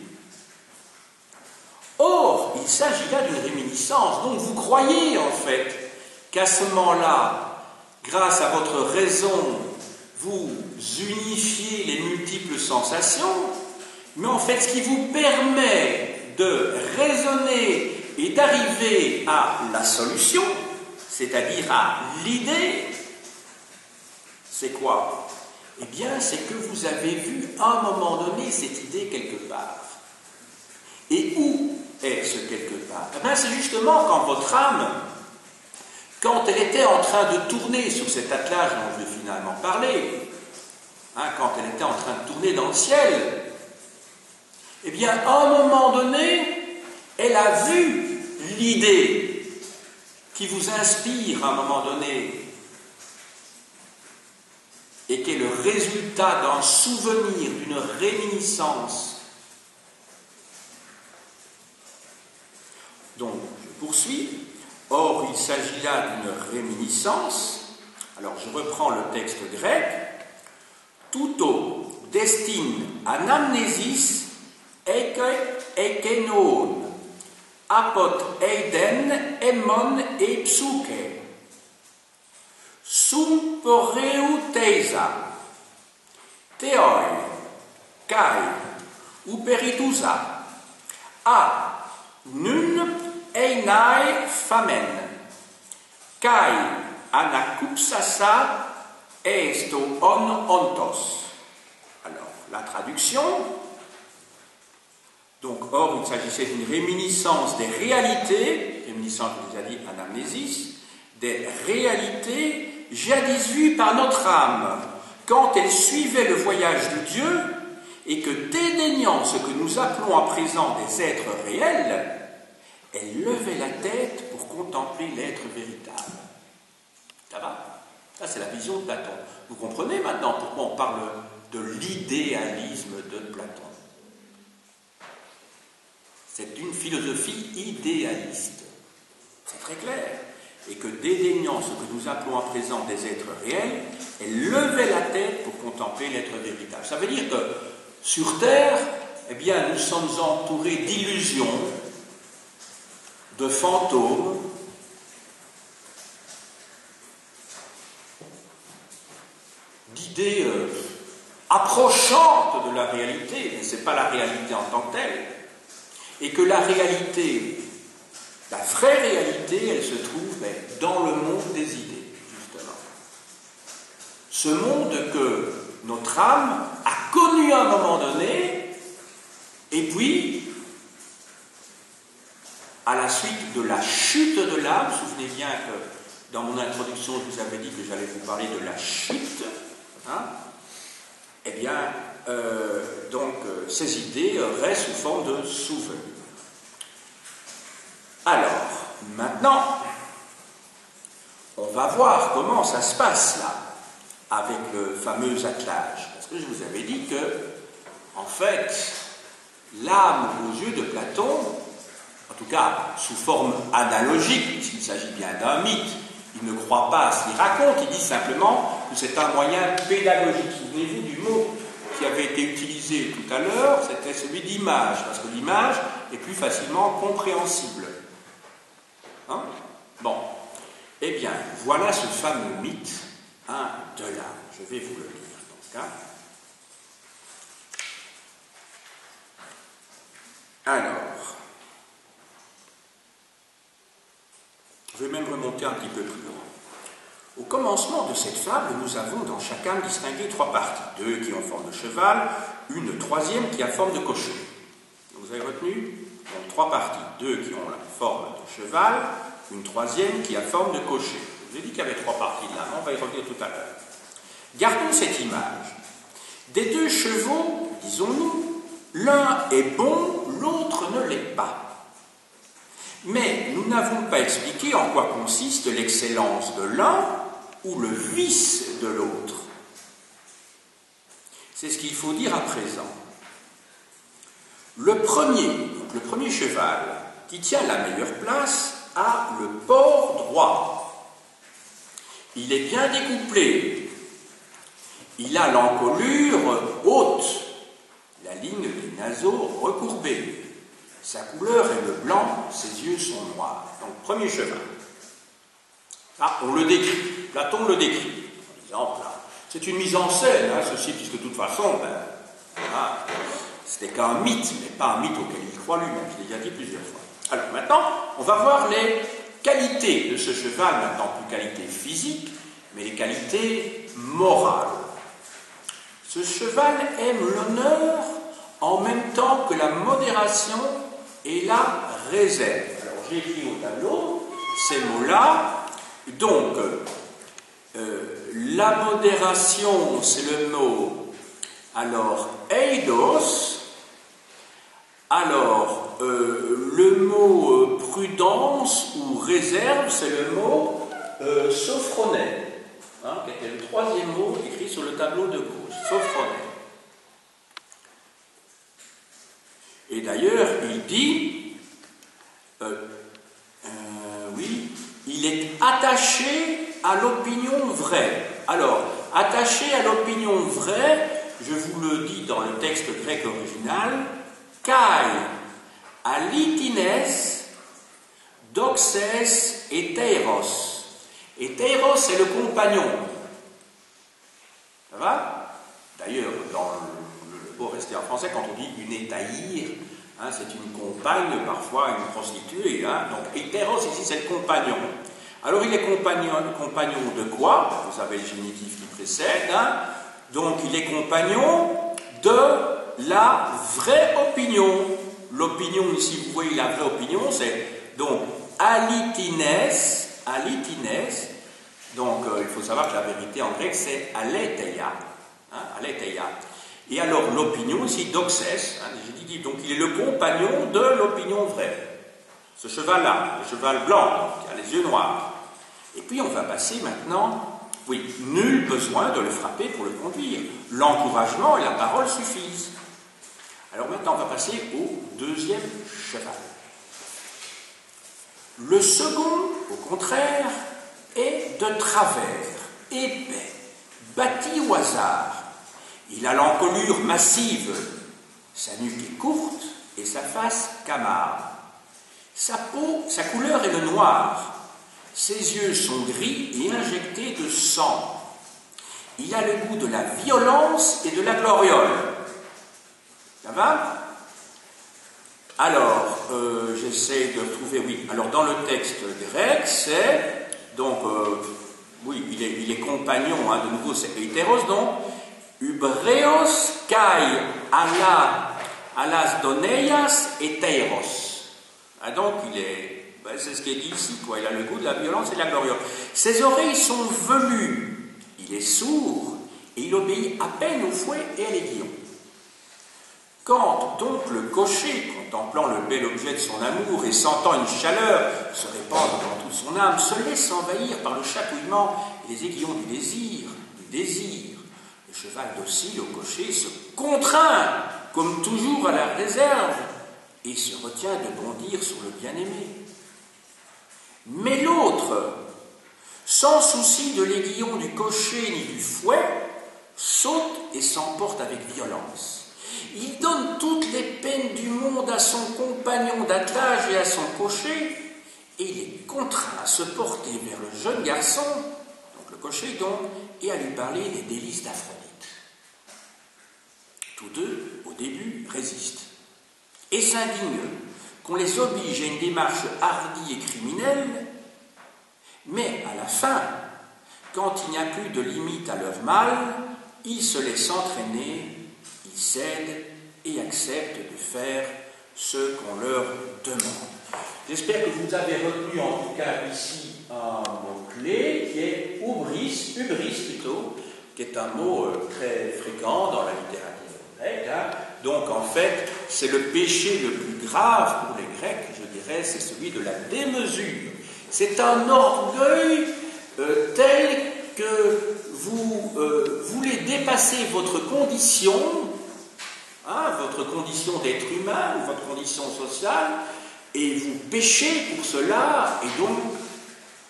Or, il s'agit là d'une réminiscence. Donc, vous croyez, en fait, qu'à ce moment-là, grâce à votre raison, vous unifiez les multiples sensations, mais en fait, ce qui vous permet de raisonner et d'arriver à la solution, c'est-à-dire à l'idée, c'est quoi? Eh bien, c'est que vous avez vu à un moment donné cette idée quelque part. Et où est ce quelque part? Eh bien, c'est justement quand votre âme, quand elle était en train de tourner sur cet attelage dont je vais finalement parler, quand elle était en train de tourner dans le ciel, eh bien, à un moment donné, elle a vu l'idée qui vous inspire à un moment donné et qui est le résultat d'un souvenir, d'une réminiscence. Donc, je poursuis. Or, il s'agit là d'une réminiscence. Alors, je reprends le texte grec. Tuto destin anamnesis ekenon apot eiden emon e psuke sum poreu teisa theoi kai uperitusa a nun einai famen kai anakupsasa esto on ontos. Alors, la traduction. Donc, or, il s'agissait d'une réminiscence des réalités, réminiscence, je vous ai dit, anamnésis, des réalités jadis vues par notre âme, quand elle suivait le voyage de Dieu, et que, dédaignant ce que nous appelons à présent des êtres réels, elle levait la tête pour contempler l'être véritable. Ça va? Ça, c'est la vision de Platon. Vous comprenez maintenant pourquoi on parle de l'idéalisme de Platon. C'est une philosophie idéaliste. C'est très clair. Et que dédaignant ce que nous appelons à présent des êtres réels, elle levait la tête pour contempler l'être véritable. Ça veut dire que sur Terre, eh bien, nous sommes entourés d'illusions, de fantômes, d'idées approchantes de la réalité, mais ce n'est pas la réalité en tant que telle. Et que la réalité, la vraie réalité, elle se trouve dans le monde des idées, justement. Ce monde que notre âme a connu à un moment donné, et puis, à la suite de la chute de l'âme, souvenez bien que dans mon introduction, je vous avais dit que j'allais vous parler de la chute, eh bien, ces idées restent sous forme de souvenirs. Alors, maintenant, on va voir comment ça se passe là, avec le fameux attelage. Parce que je vous avais dit que, en fait, l'âme aux yeux de Platon, en tout cas sous forme analogique, puisqu'il s'agit bien d'un mythe, il ne croit pas à ce qu'il raconte, il dit simplement que c'est un moyen pédagogique. Souvenez-vous du mot qui avait été utilisé tout à l'heure, c'était celui d'image, parce que l'image est plus facilement compréhensible. Bon, eh bien, voilà ce fameux mythe de l'âme. Je vais vous le lire dans ce cas. Alors, remonter un petit peu plus loin. Au commencement de cette fable, nous avons dans chaque âme distingué trois parties. Deux qui ont forme de cheval, une troisième qui a forme de cocher. Vous avez retenu? Donc trois parties. Deux qui ont la forme de cheval, une troisième qui a forme de cocher. Je vous ai dit qu'il y avait trois parties de l'âme, on va y revenir tout à l'heure. Gardons cette image. Des deux chevaux, disons-nous, l'un est bon, l'autre ne l'est pas. Mais nous n'avons pas expliqué en quoi consiste l'excellence de l'un ou le vice de l'autre. C'est ce qu'il faut dire à présent. Le premier cheval, qui tient la meilleure place, a le port droit. Il est bien découplé. Il a l'encolure haute, la ligne des naseaux recourbée. Sa couleur est le blanc, ses yeux sont noirs. Donc, premier cheval. Ah, on le décrit. Platon le décrit. En disant, c'est une mise en scène, ceci, puisque de toute façon, c'était qu'un mythe, mais pas un mythe auquel il croit lui-même. Je l'ai déjà dit plusieurs fois. Alors, maintenant, on va voir les qualités de ce cheval, maintenant plus qualités physiques, mais les qualités morales. Ce cheval aime l'honneur en même temps que la modération et la réserve. Alors, j'ai écrit au tableau ces mots-là. Donc, la modération, c'est le mot, alors, eidos. Alors, le mot prudence ou réserve, c'est le mot sophronet, qui était le troisième mot écrit sur le tableau de gauche, sophronet. Et d'ailleurs, il dit, oui, il est attaché à l'opinion vraie. Alors, attaché à l'opinion vraie, je vous le dis dans le texte grec original, kai alitines doxes eteiros. Eteiros, c'est le compagnon. Ça va? D'ailleurs, dans le beau rester en français, quand on dit une étaïre, c'est une compagne, parfois une prostituée. Donc, hétéros, ici, c'est le compagnon. Alors, il est compagnon de quoi? Vous savez le génitif qui précède. Donc, il est compagnon de la vraie opinion. L'opinion, ici, vous voyez, la vraie opinion, c'est donc alitines. Donc, il faut savoir que la vérité en grec, c'est aletheia. Aletheia. Et alors, l'opinion, ici, doxes, j'ai dit, donc il est le compagnon de l'opinion vraie. Ce cheval-là, le cheval blanc, qui a les yeux noirs. Et puis, on va passer maintenant, oui, nul besoin de le frapper pour le conduire. L'encouragement et la parole suffisent. Alors maintenant, on va passer au deuxième cheval. Le second, au contraire, est de travers, épais, bâti au hasard. Il a l'encolure massive, sa nuque est courte et sa face camarde. Sa peau, sa couleur est le noir. Ses yeux sont gris et injectés de sang. Il a le goût de la violence et de la gloriole. Ça va? Alors, j'essaie de retrouver, oui. Alors, dans le texte grec, c'est, donc, oui, il est compagnon, de nouveau, c'est hétéros, donc, Ubreos kai alas doneias eteiros. Donc, il est, c'est ce qui est dit ici, quoi. Il a le goût de la violence et de la gloriole. Ses oreilles sont velues. Il est sourd et il obéit à peine au fouet et à l'aiguillon. Quand donc le cocher, contemplant le bel objet de son amour et sentant une chaleur se répandre dans toute son âme, se laisse envahir par le chatouillement et les aiguillons du désir, le cheval docile au cocher se contraint, comme toujours à la réserve, et se retient de bondir sur le bien-aimé. Mais l'autre, sans souci de l'aiguillon du cocher ni du fouet, saute et s'emporte avec violence. Il donne toutes les peines du monde à son compagnon d'attelage et à son cocher, et il est contraint à se porter vers le jeune garçon, donc le cocher donc, et à lui parler des délices d'Aphrodite. Tous deux, au début, résistent, et s'indignent qu'on les oblige à une démarche hardie et criminelle, Mais à la fin, quand il n'y a plus de limite à leur mal, ils se laissent entraîner, ils cèdent et acceptent de faire ce qu'on leur demande. J'espère que vous avez retenu en tout cas ici un mot-clé qui est hubris plutôt, qui est un mot très fréquent dans la littérature grecque. Donc en fait, c'est le péché le plus grave pour les Grecs, je dirais, c'est celui de la démesure. C'est un orgueil tel que vous voulez dépasser votre condition d'être humain ou votre condition sociale, et vous péchez pour cela, et donc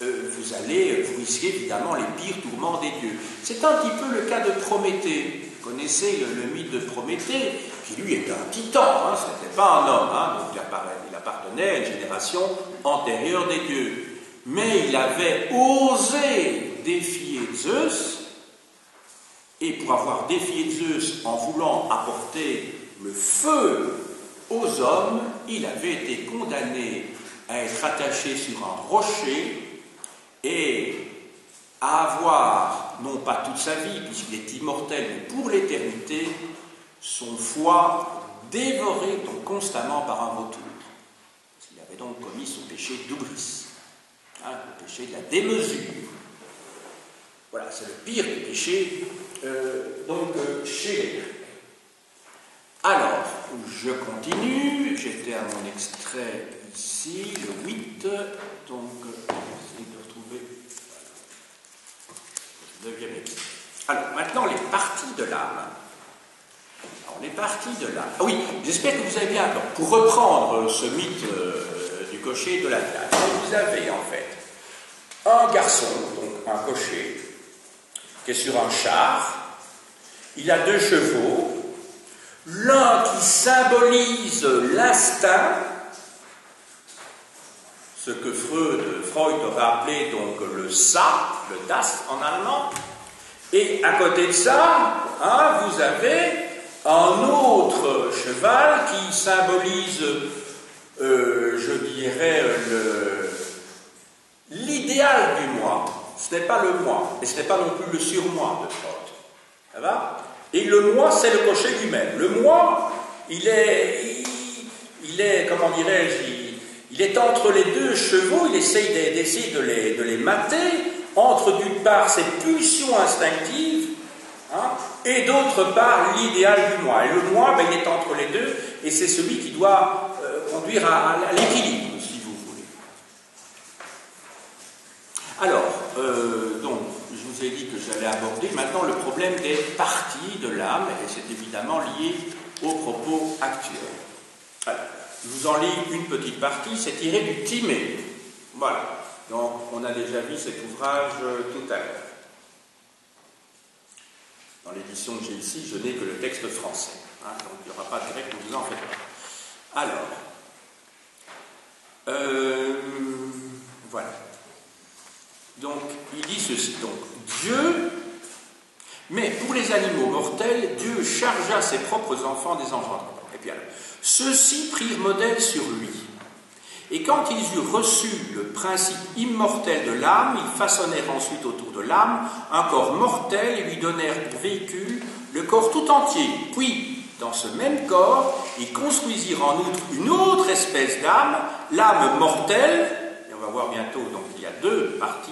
vous risquez évidemment les pires tourments des dieux. C'est un petit peu le cas de Prométhée. Vous connaissez le mythe de Prométhée, qui lui était un titan, ce n'était pas un homme, donc il appartenait à une génération antérieure des dieux. Mais il avait osé défier Zeus, et pour avoir défié Zeus en voulant apporter le feu aux hommes, il avait été condamné à être attaché sur un rocher et à avoir, non pas toute sa vie, puisqu'il est immortel, mais pour l'éternité, son foie dévoré donc constamment par un vautour. Parce qu'il avait donc commis son péché d'hubris, le péché de la démesure. Voilà, c'est le pire des péchés chez les Grecs. Alors, je continue, j'étais à mon extrait ici, le 8, donc j'essaie de retrouver le 9e extrait. Alors, maintenant, les parties de l'âme. Alors, les parties de l'âme. Ah oui, j'espère que vous avez bien. Alors, pour reprendre ce mythe du cocher de la table, vous avez en fait un garçon, donc un cocher, qui est sur un char. Il a 2 chevaux. L'un qui symbolise l'instinct, ce que Freud aurait appelé donc le Ça, le Das en allemand, et à côté de ça, vous avez un autre cheval qui symbolise, je dirais, l'idéal du moi. Ce n'est pas le moi, et ce n'est pas non plus le surmoi de Freud. Ça va ? Et le moi, c'est le cocher lui-même. Le moi, il est comment dirais-je, il est entre les 2 chevaux, il essaye d'essayer de les mater, entre d'une part ses pulsions instinctives, et d'autre part l'idéal du moi. Et le moi, il est entre les 2, et c'est celui qui doit conduire à l'équilibre, si vous voulez. Alors, donc, je vous ai dit que j'allais aborder maintenant le problème des parties de l'âme, et c'est évidemment lié aux propos actuels. Alors, je vous en lis une petite partie, c'est tiré du Timée. Voilà, donc on a déjà vu cet ouvrage tout à l'heure. Dans l'édition que j'ai ici, je n'ai que le texte français, donc il n'y aura pas de grec, ne vous en faites pas. Alors, voilà. Donc, il dit ceci, donc, Dieu, mais pour les animaux mortels, Dieu chargea ses propres enfants des engendrements. Et puis alors, ceux-ci prirent modèle sur lui. Et quand ils eurent reçu le principe immortel de l'âme, ils façonnèrent ensuite autour de l'âme un corps mortel et lui donnèrent pour véhicule le corps tout entier. Puis, dans ce même corps, ils construisirent en outre une autre espèce d'âme, l'âme mortelle, et on va voir bientôt, donc il y a 2 parties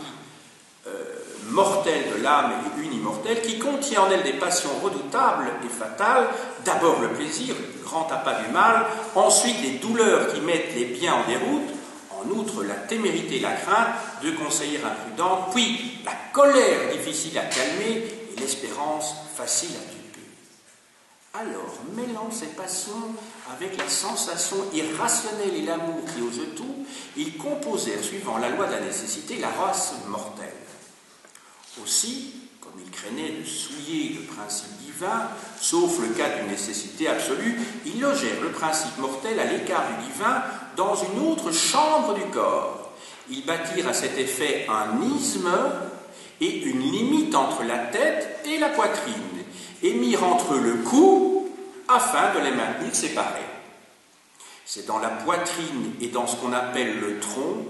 mortelle de l'âme et une immortelle, qui contient en elle des passions redoutables et fatales, d'abord le plaisir, le grand appât du mal, ensuite les douleurs qui mettent les biens en déroute, en outre la témérité et la crainte, 2 conseillères imprudentes, puis la colère difficile à calmer et l'espérance facile à duper. Alors, mêlant ces passions avec la sensation irrationnelle et l'amour qui ose tout, ils composèrent, suivant la loi de la nécessité, la race mortelle. Aussi, comme ils craignaient de souiller le principe divin, sauf le cas d'une nécessité absolue, ils logèrent le principe mortel à l'écart du divin dans une autre chambre du corps. Ils bâtirent à cet effet un isthme et une limite entre la tête et la poitrine, et mirent entre eux le cou afin de les maintenir séparés. C'est dans la poitrine et dans ce qu'on appelle le tronc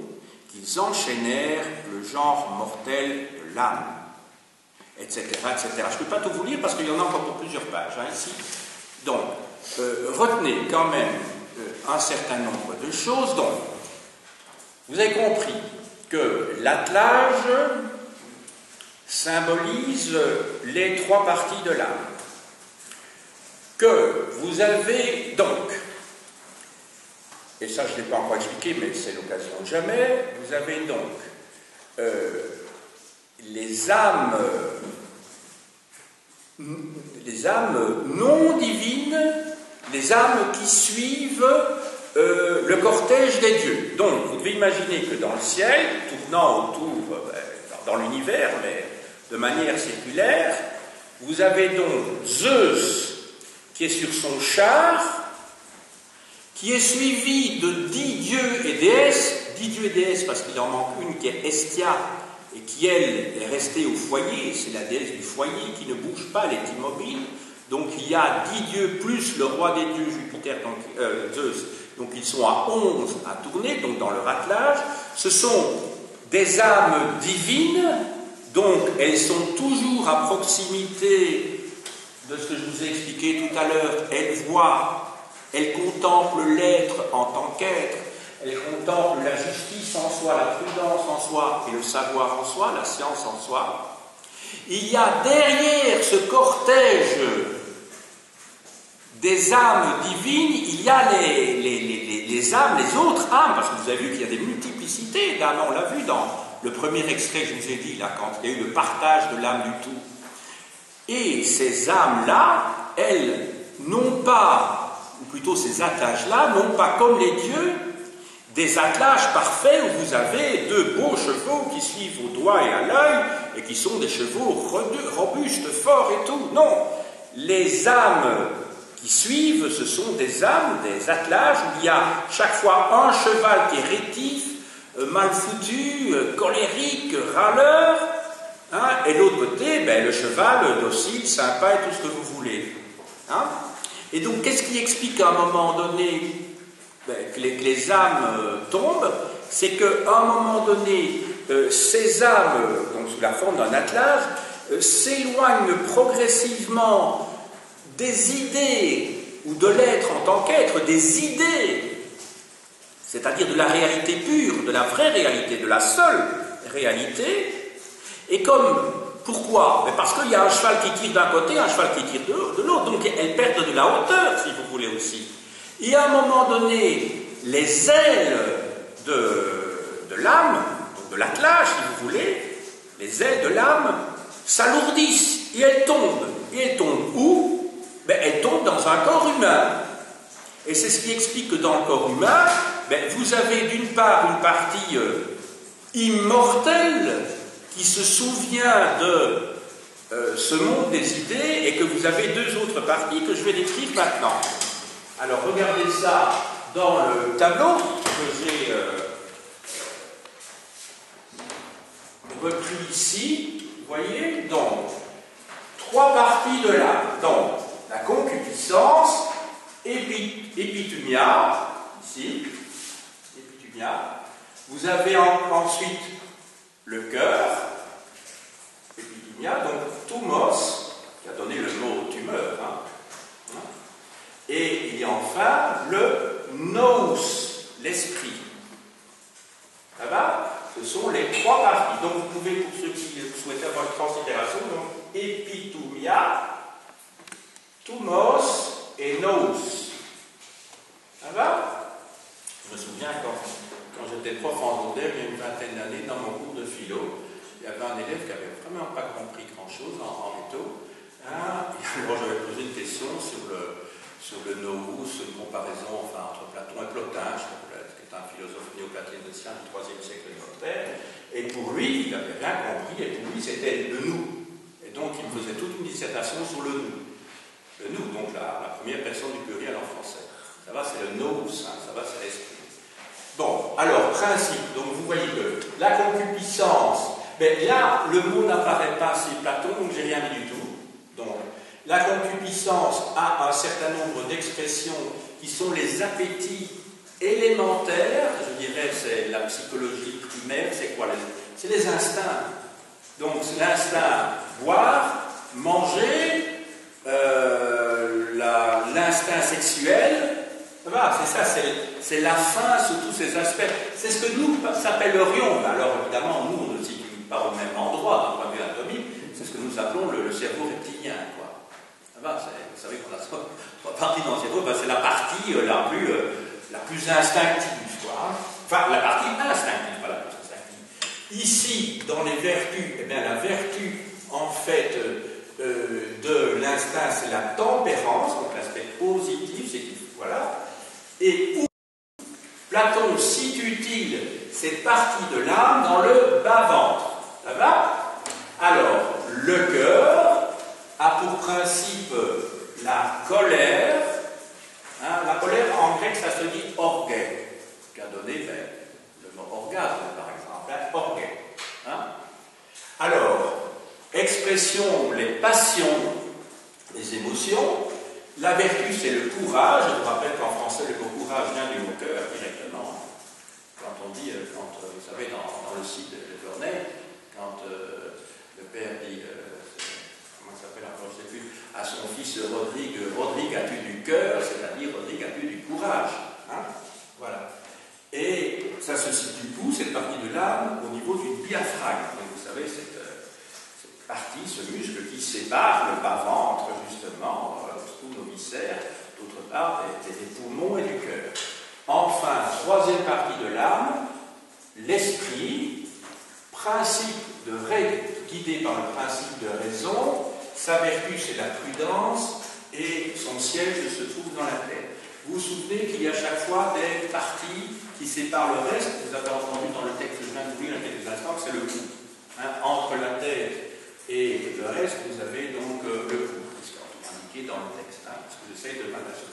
qu'ils enchaînèrent le genre mortel de l'âme, etc., etc. Je ne peux pas tout vous lire parce qu'il y en a encore pour plusieurs pages ici. Donc, retenez quand même un certain nombre de choses. Donc, vous avez compris que l'attelage symbolise les trois parties de l'âme. Que vous avez donc, et ça je ne l'ai pas encore expliqué, mais c'est l'occasion de jamais, vous avez donc les âmes non divines, les âmes qui suivent le cortège des dieux. Donc, vous devez imaginer que dans le ciel, tournant autour, dans l'univers, mais de manière circulaire, vous avez donc Zeus qui est sur son char, qui est suivi de 10 dieux et déesses, 10 dieux et déesses parce qu'il en manque une qui est Hestia, et qui, elle, est restée au foyer, c'est la déesse du foyer qui ne bouge pas, elle est immobile. Donc il y a 10 dieux plus le roi des dieux, Jupiter, donc, Zeus, donc ils sont à 11 à tourner, donc dans leur attelage. Ce sont des âmes divines, donc elles sont toujours à proximité de ce que je vous ai expliqué tout à l'heure. Elles voient, elles contemplent l'être en tant qu'être, elles contemplent la justice en soi, la prudence en soi et le savoir en soi, la science en soi. Il y a derrière ce cortège des âmes divines, il y a les âmes, les autres âmes, parce que vous avez vu qu'il y a des multiplicités d'âmes, on l'a vu dans le premier extrait que je vous ai dit, là, quand il y a eu le partage de l'âme du tout. Et ces âmes-là, elles n'ont pas, ou plutôt ces attelages-là, n'ont pas comme les dieux, des attelages parfaits où vous avez deux beaux chevaux qui suivent au doigt et à l'œil, et qui sont des chevaux robustes, forts et tout. Non, les âmes qui suivent, ce sont des âmes, des attelages, où il y a chaque fois un cheval qui est rétif, mal foutu, colérique, râleur, hein, et de l'autre côté, le cheval docile, sympa et tout ce que vous voulez. Hein. Et donc, qu'est-ce qui explique à un moment donné que les âmes tombent? C'est qu'à un moment donné, ces âmes, donc sous la forme d'un attelage, s'éloignent progressivement des idées, ou de l'être en tant qu'être, des idées, c'est-à-dire de la réalité pure, de la vraie réalité, de la seule réalité. Et comme, pourquoi? Parce qu'il y a un cheval qui tire d'un côté, un cheval qui tire de l'autre, donc elles perdent de la hauteur, si vous voulez aussi. Et à un moment donné, les ailes de l'âme, de l'attelage, si vous voulez, les ailes de l'âme s'alourdissent, et elles tombent. Et elles tombent où? Elles tombent dans un corps humain. Et c'est ce qui explique que dans le corps humain, vous avez d'une part une partie immortelle qui se souvient de ce monde des idées, et que vous avez deux autres parties que je vais décrire maintenant. Alors regardez ça dans le tableau que j'ai repris ici. Vous voyez, donc, trois parties de l'âme. Donc, la concupiscence, épithumia, ici, épithumia. Vous avez ensuite le cœur, épithumia, donc thumos, qui a donné le mot tumeur. Hein. Et il y a enfin le nous, l'esprit. Ça va? Ce sont les trois parties. Donc vous pouvez, pour ceux qui souhaitent avoir une considération, donc épithumia, thumos et nous. Ça va? Je me souviens quand j'étais prof en secondaire, il y a une vingtaine d'années, dans mon cours de philo, il y avait un élève qui n'avait vraiment pas compris grand-chose en métaux. Hein, alors j'avais posé une question sur le nous, une comparaison entre Platon et Plotin, qui est un philosophe néoplatonien du IIIe siècle de notre ère, et pour lui, il n'avait rien compris, et pour lui, c'était le nous. Et donc, il me faisait toute une dissertation sur le nous. Le nous, donc la première personne du pluriel en français. Ça va, c'est le nous, hein, ça va, c'est l'esprit. Bon, alors, principe. Donc, vous voyez que la concupiscence, là, le mot n'apparaît pas, c'est Platon, donc j'ai rien dit du tout. Donc, la concupiscence a un certain nombre d'expressions qui sont les appétits élémentaire, je dirais, c'est la psychologie primaire, c'est quoi? C'est les instincts. Donc, c'est l'instinct boire, manger, l'instinct sexuel. Voilà, c'est ça, c'est la faim sous tous ces aspects. C'est ce que nous s'appellerions, alors évidemment, nous, on ne se situe pas au même endroit, d'un point de vue anatomique, c'est ce que nous appelons le cerveau reptilien, quoi. Voilà, vous savez qu'on a trois parties dans le cerveau, ben, c'est la partie la plus instinctive, quoi. Enfin, la partie instinctive, pas la plus instinctive. Ici, dans les vertus, eh bien, la vertu, en fait, de l'instinct, c'est la tempérance, donc l'aspect positif, c'est qu'il voilà. Et où Platon situe-t-il cette partie de l'âme dans le bas-ventre? Ça va? Alors, le cœur a pour principe la colère. Hein, la colère, en grec, ça se dit orgue, qui a donné le mot orgasme, par exemple. Hein, orgue. Hein? Alors, expression, les passions, les émotions. La vertu, c'est le courage. Je vous rappelle qu'en français, le mot courage vient du mot cœur directement. Quand on dit, vous savez, dans le site de Corneille, quand le père dit, comment ça s'appelle encore, je ne sais plus, à son fils Rodrigue, Rodrigue, as-tu du cœur? C'est-à-dire, Rodrigue, as-tu du courage? Hein? Voilà. Et ça se situe où, cette partie de l'âme? Au niveau du diaphragme. Donc, vous savez, cette partie, ce muscle qui sépare le bas-ventre, justement, tous nos viscères, d'autre part, des poumons et du cœur. Enfin, troisième partie de l'âme, l'esprit, principe de règle guidé par le principe de raison. Sa vertu, c'est la prudence, et son siège se trouve dans la tête. Vous vous souvenez qu'il y a à chaque fois des parties qui séparent le reste. Vous avez entendu dans le texte que je viens de vous lire il y a quelques instants, c'est le cou. Hein, entre la tête et le reste, vous avez donc le cou, c'est indiqué dans le texte, hein, parce que j'essaie de m'apercevoir.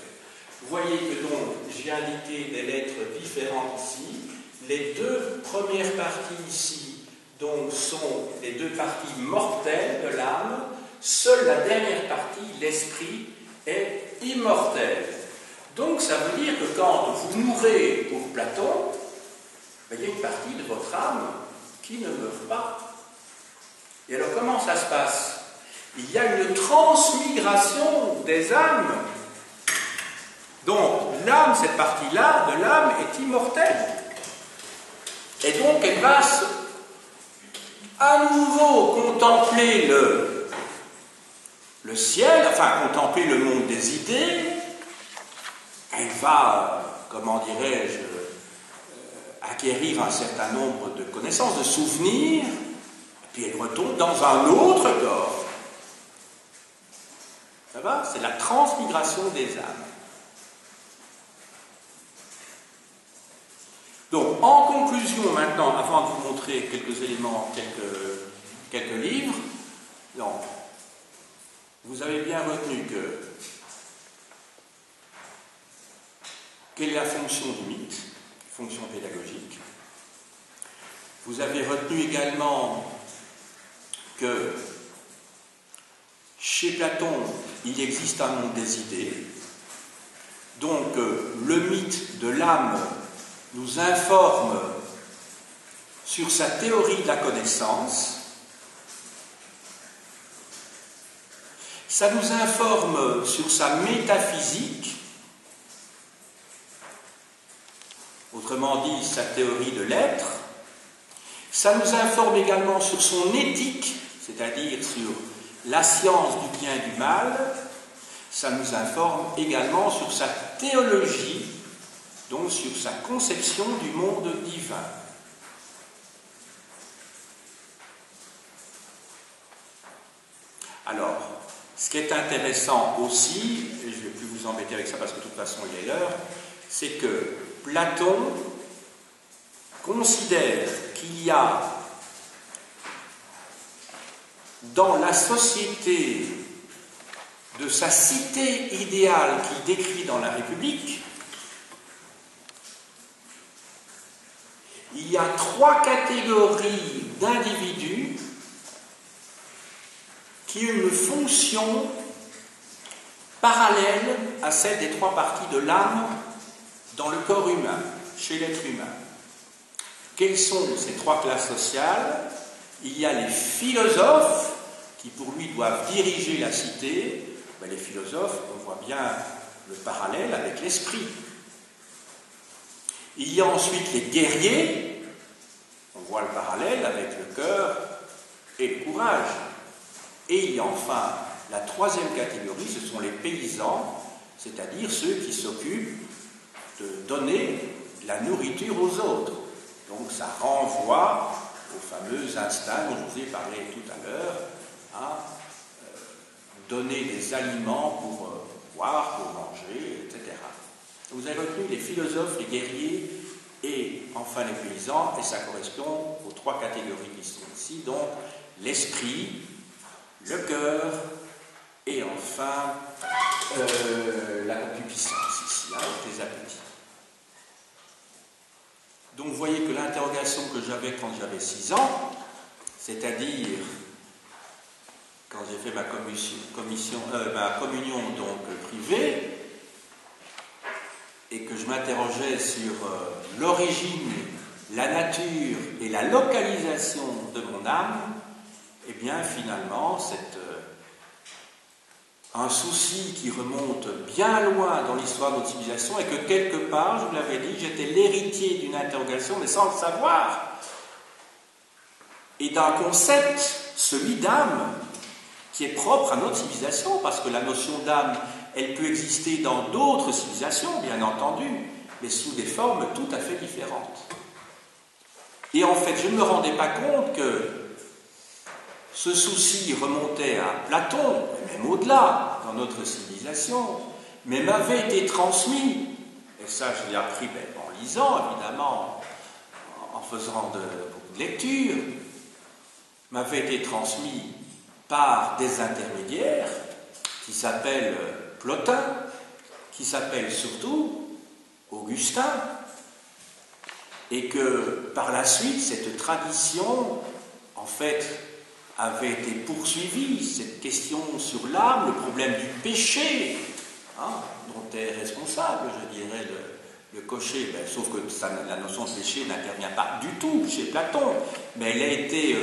Vous voyez que donc, j'ai indiqué des lettres différentes ici. Les deux premières parties ici, donc, sont les deux parties mortelles de l'âme. Seule la dernière partie, l'esprit, est immortel. Donc, ça veut dire que quand vous mourrez pour Platon, il y a une partie de votre âme qui ne meurt pas. Et alors, comment ça se passe? Il y a une transmigration des âmes. Donc, l'âme, cette partie-là de l'âme est immortelle. Et donc, elle va à nouveau contempler le ciel, enfin, contempler le monde des idées. Elle va, comment dirais-je, acquérir un certain nombre de connaissances, de souvenirs. Puis elle retombe dans un autre corps. Ça va? C'est la transmigration des âmes. Donc, en conclusion maintenant, avant de vous montrer quelques éléments, quelques livres, donc, vous avez bien retenu quelle est la fonction du mythe, fonction pédagogique. Vous avez retenu également que chez Platon, il existe un monde des idées. Donc, le mythe de l'âme nous informe sur sa théorie de la connaissance. Ça nous informe sur sa métaphysique, autrement dit, sa théorie de l'être. Ça nous informe également sur son éthique, c'est-à-dire sur la science du bien et du mal. Ça nous informe également sur sa théologie, donc sur sa conception du monde divin. Alors, ce qui est intéressant aussi, et je ne vais plus vous embêter avec ça parce que de toute façon il est l'heure, c'est que Platon considère qu'il y a dans la société de sa cité idéale qu'il décrit dans la République, il y a 3 catégories d'individus qui ont une fonction parallèle à celle des 3 parties de l'âme dans le corps humain, chez l'être humain. Quelles sont ces trois classes sociales? Il y a les philosophes, qui pour lui doivent diriger la cité. Les philosophes, on voit bien le parallèle avec l'esprit. Il y a ensuite les guerriers, on voit le parallèle avec le cœur et le courage. Et il y a enfin la troisième catégorie, ce sont les paysans, c'est-à-dire ceux qui s'occupent de donner la nourriture aux autres. Donc ça renvoie au fameux instinct dont je vous ai parlé tout à l'heure, à donner des aliments pour boire, pour manger, etc. Vous avez retenu les philosophes, les guerriers et enfin les paysans, et ça correspond aux trois catégories qui sont ici, donc l'esprit, le cœur et enfin la concupiscence ici, avec les appétits. Donc vous voyez que l'interrogation que j'avais quand j'avais 6 ans, c'est-à-dire quand j'ai fait ma communion donc privée, et que je m'interrogeais sur l'origine, la nature et la localisation de mon âme, eh bien finalement c'est un souci qui remonte bien loin dans l'histoire de notre civilisation, et que quelque part, je vous l'avais dit, j'étais l'héritier d'une interrogation, mais sans le savoir, et d'un concept, celui d'âme, qui est propre à notre civilisation, parce que la notion d'âme, elle peut exister dans d'autres civilisations, bien entendu, mais sous des formes tout à fait différentes. Et en fait, je ne me rendais pas compte que ce souci remontait à Platon, et même au-delà, dans notre civilisation, mais m'avait été transmis, et ça je l'ai appris en lisant, évidemment, en faisant beaucoup de lectures, m'avait été transmis par des intermédiaires qui s'appellent Plotin, qui s'appellent surtout Augustin, et que par la suite, cette tradition, en fait, avait été poursuivie, cette question sur l'âme, le problème du péché, dont est responsable, je dirais, le cocher, sauf que la notion de péché n'intervient pas du tout chez Platon, mais elle a été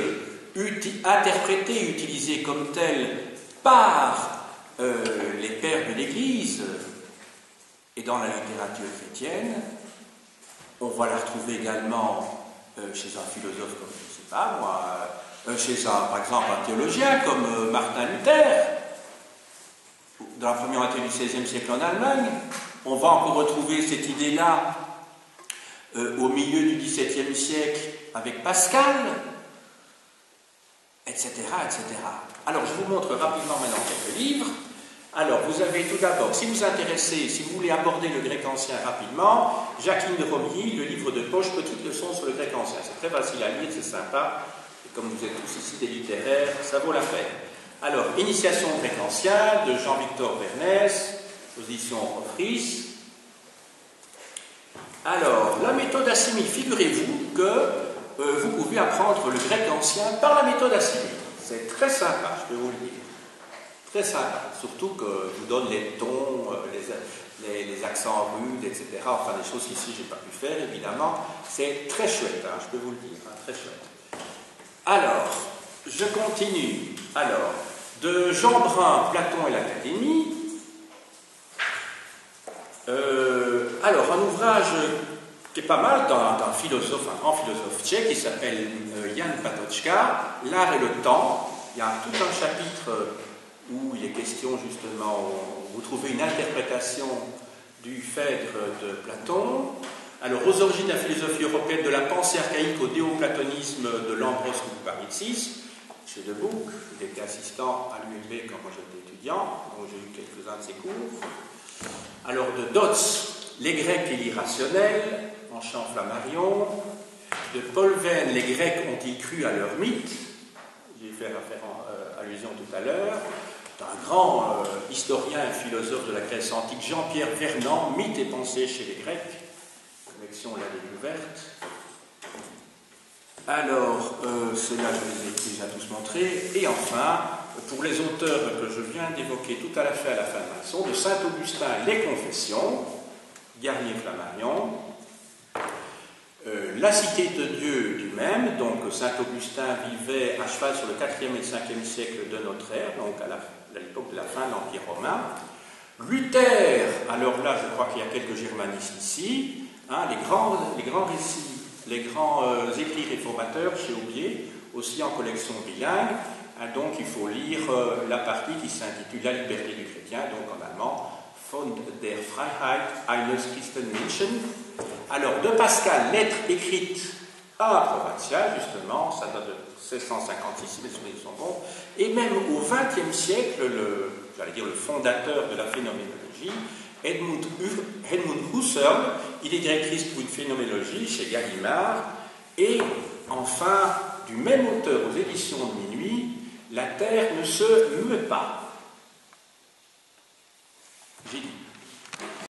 interprétée, utilisée comme telle par les pères de l'Église et dans la littérature chrétienne. On va la retrouver également chez un philosophe comme, je ne sais pas moi, par exemple, un théologien comme Martin Luther, dans la première moitié du XVIe siècle en Allemagne. On va encore retrouver cette idée-là au milieu du XVIIe siècle avec Pascal, etc., etc. Alors, je vous montre rapidement maintenant quelques livres. Alors, vous avez tout d'abord, si vous vous intéressez, si vous voulez aborder le grec ancien rapidement, Jacqueline de Romilly, le livre de poche, Petite leçon sur le grec ancien. C'est très facile à lire, c'est sympa. Et comme vous êtes tous ici des littéraires, ça vaut la peine. Alors, Initiation au grec ancien, de Jean-Victor Vernès, position Offris. Alors, la méthode Assimil, figurez-vous que vous pouvez apprendre le grec ancien par la méthode Assimil. C'est très sympa, je peux vous le dire. Très sympa, surtout que je vous donne les tons, les accents rudes, etc. Enfin, des choses qu'ici je n'ai pas pu faire, évidemment. C'est très chouette, je peux vous le dire, très chouette. Alors, je continue. Alors, de Jean Brun, Platon et l'Académie. Alors, un ouvrage qui est pas mal d'un philosophe, un grand philosophe tchèque qui s'appelle Jan Patočka, L'art et le temps. Il y a tout un chapitre où il est question justement, où vous trouvez une interprétation du Phèdre de Platon. Alors, aux origines de la philosophie européenne, de la pensée archaïque au néoplatonisme de Lambros Kouparitsis, chez Debouc. Il était assistant à l'ULB quand moi j'étais étudiant, donc j'ai eu quelques-uns de ses cours. Alors, de Dodds, les Grecs et l'irrationnel, en chant Flammarion. De Paul Venn, les Grecs ont-ils cru à leur mythe? J'ai fait allusion tout à l'heure. D'un grand historien et philosophe de la Grèce antique, Jean-Pierre Vernant, Mythes et pensées chez les Grecs, collection La Découverte. Alors, ceux-là, je les ai déjà tous montrés. Et enfin, pour les auteurs que je viens d'évoquer tout à la fin de ma leçon, de Saint-Augustin, Les Confessions, Garnier-Flammarion. La cité de Dieu du même, donc Saint-Augustin vivait à cheval sur le 4e et 5e siècle de notre ère, donc à l'époque de la fin de l'Empire romain. Luther, alors là je crois qu'il y a quelques germanistes ici, hein, les grands récits, les grands écrits réformateurs chez Aubier, aussi en collection bilingue, hein, donc il faut lire la partie qui s'intitule La liberté du chrétien, donc en allemand, Von der Freiheit eines Christenmenschen. Alors, de Pascal, lettre écrite à un provincial, justement, ça date de 1656, si mes souvenirs sont bons, et même au XXe siècle, le fondateur de la phénoménologie, Edmund Husserl, il est directrice pour une phénoménologie chez Gallimard, et enfin, du même auteur aux éditions de Minuit, La Terre ne se meut pas. J'ai dit.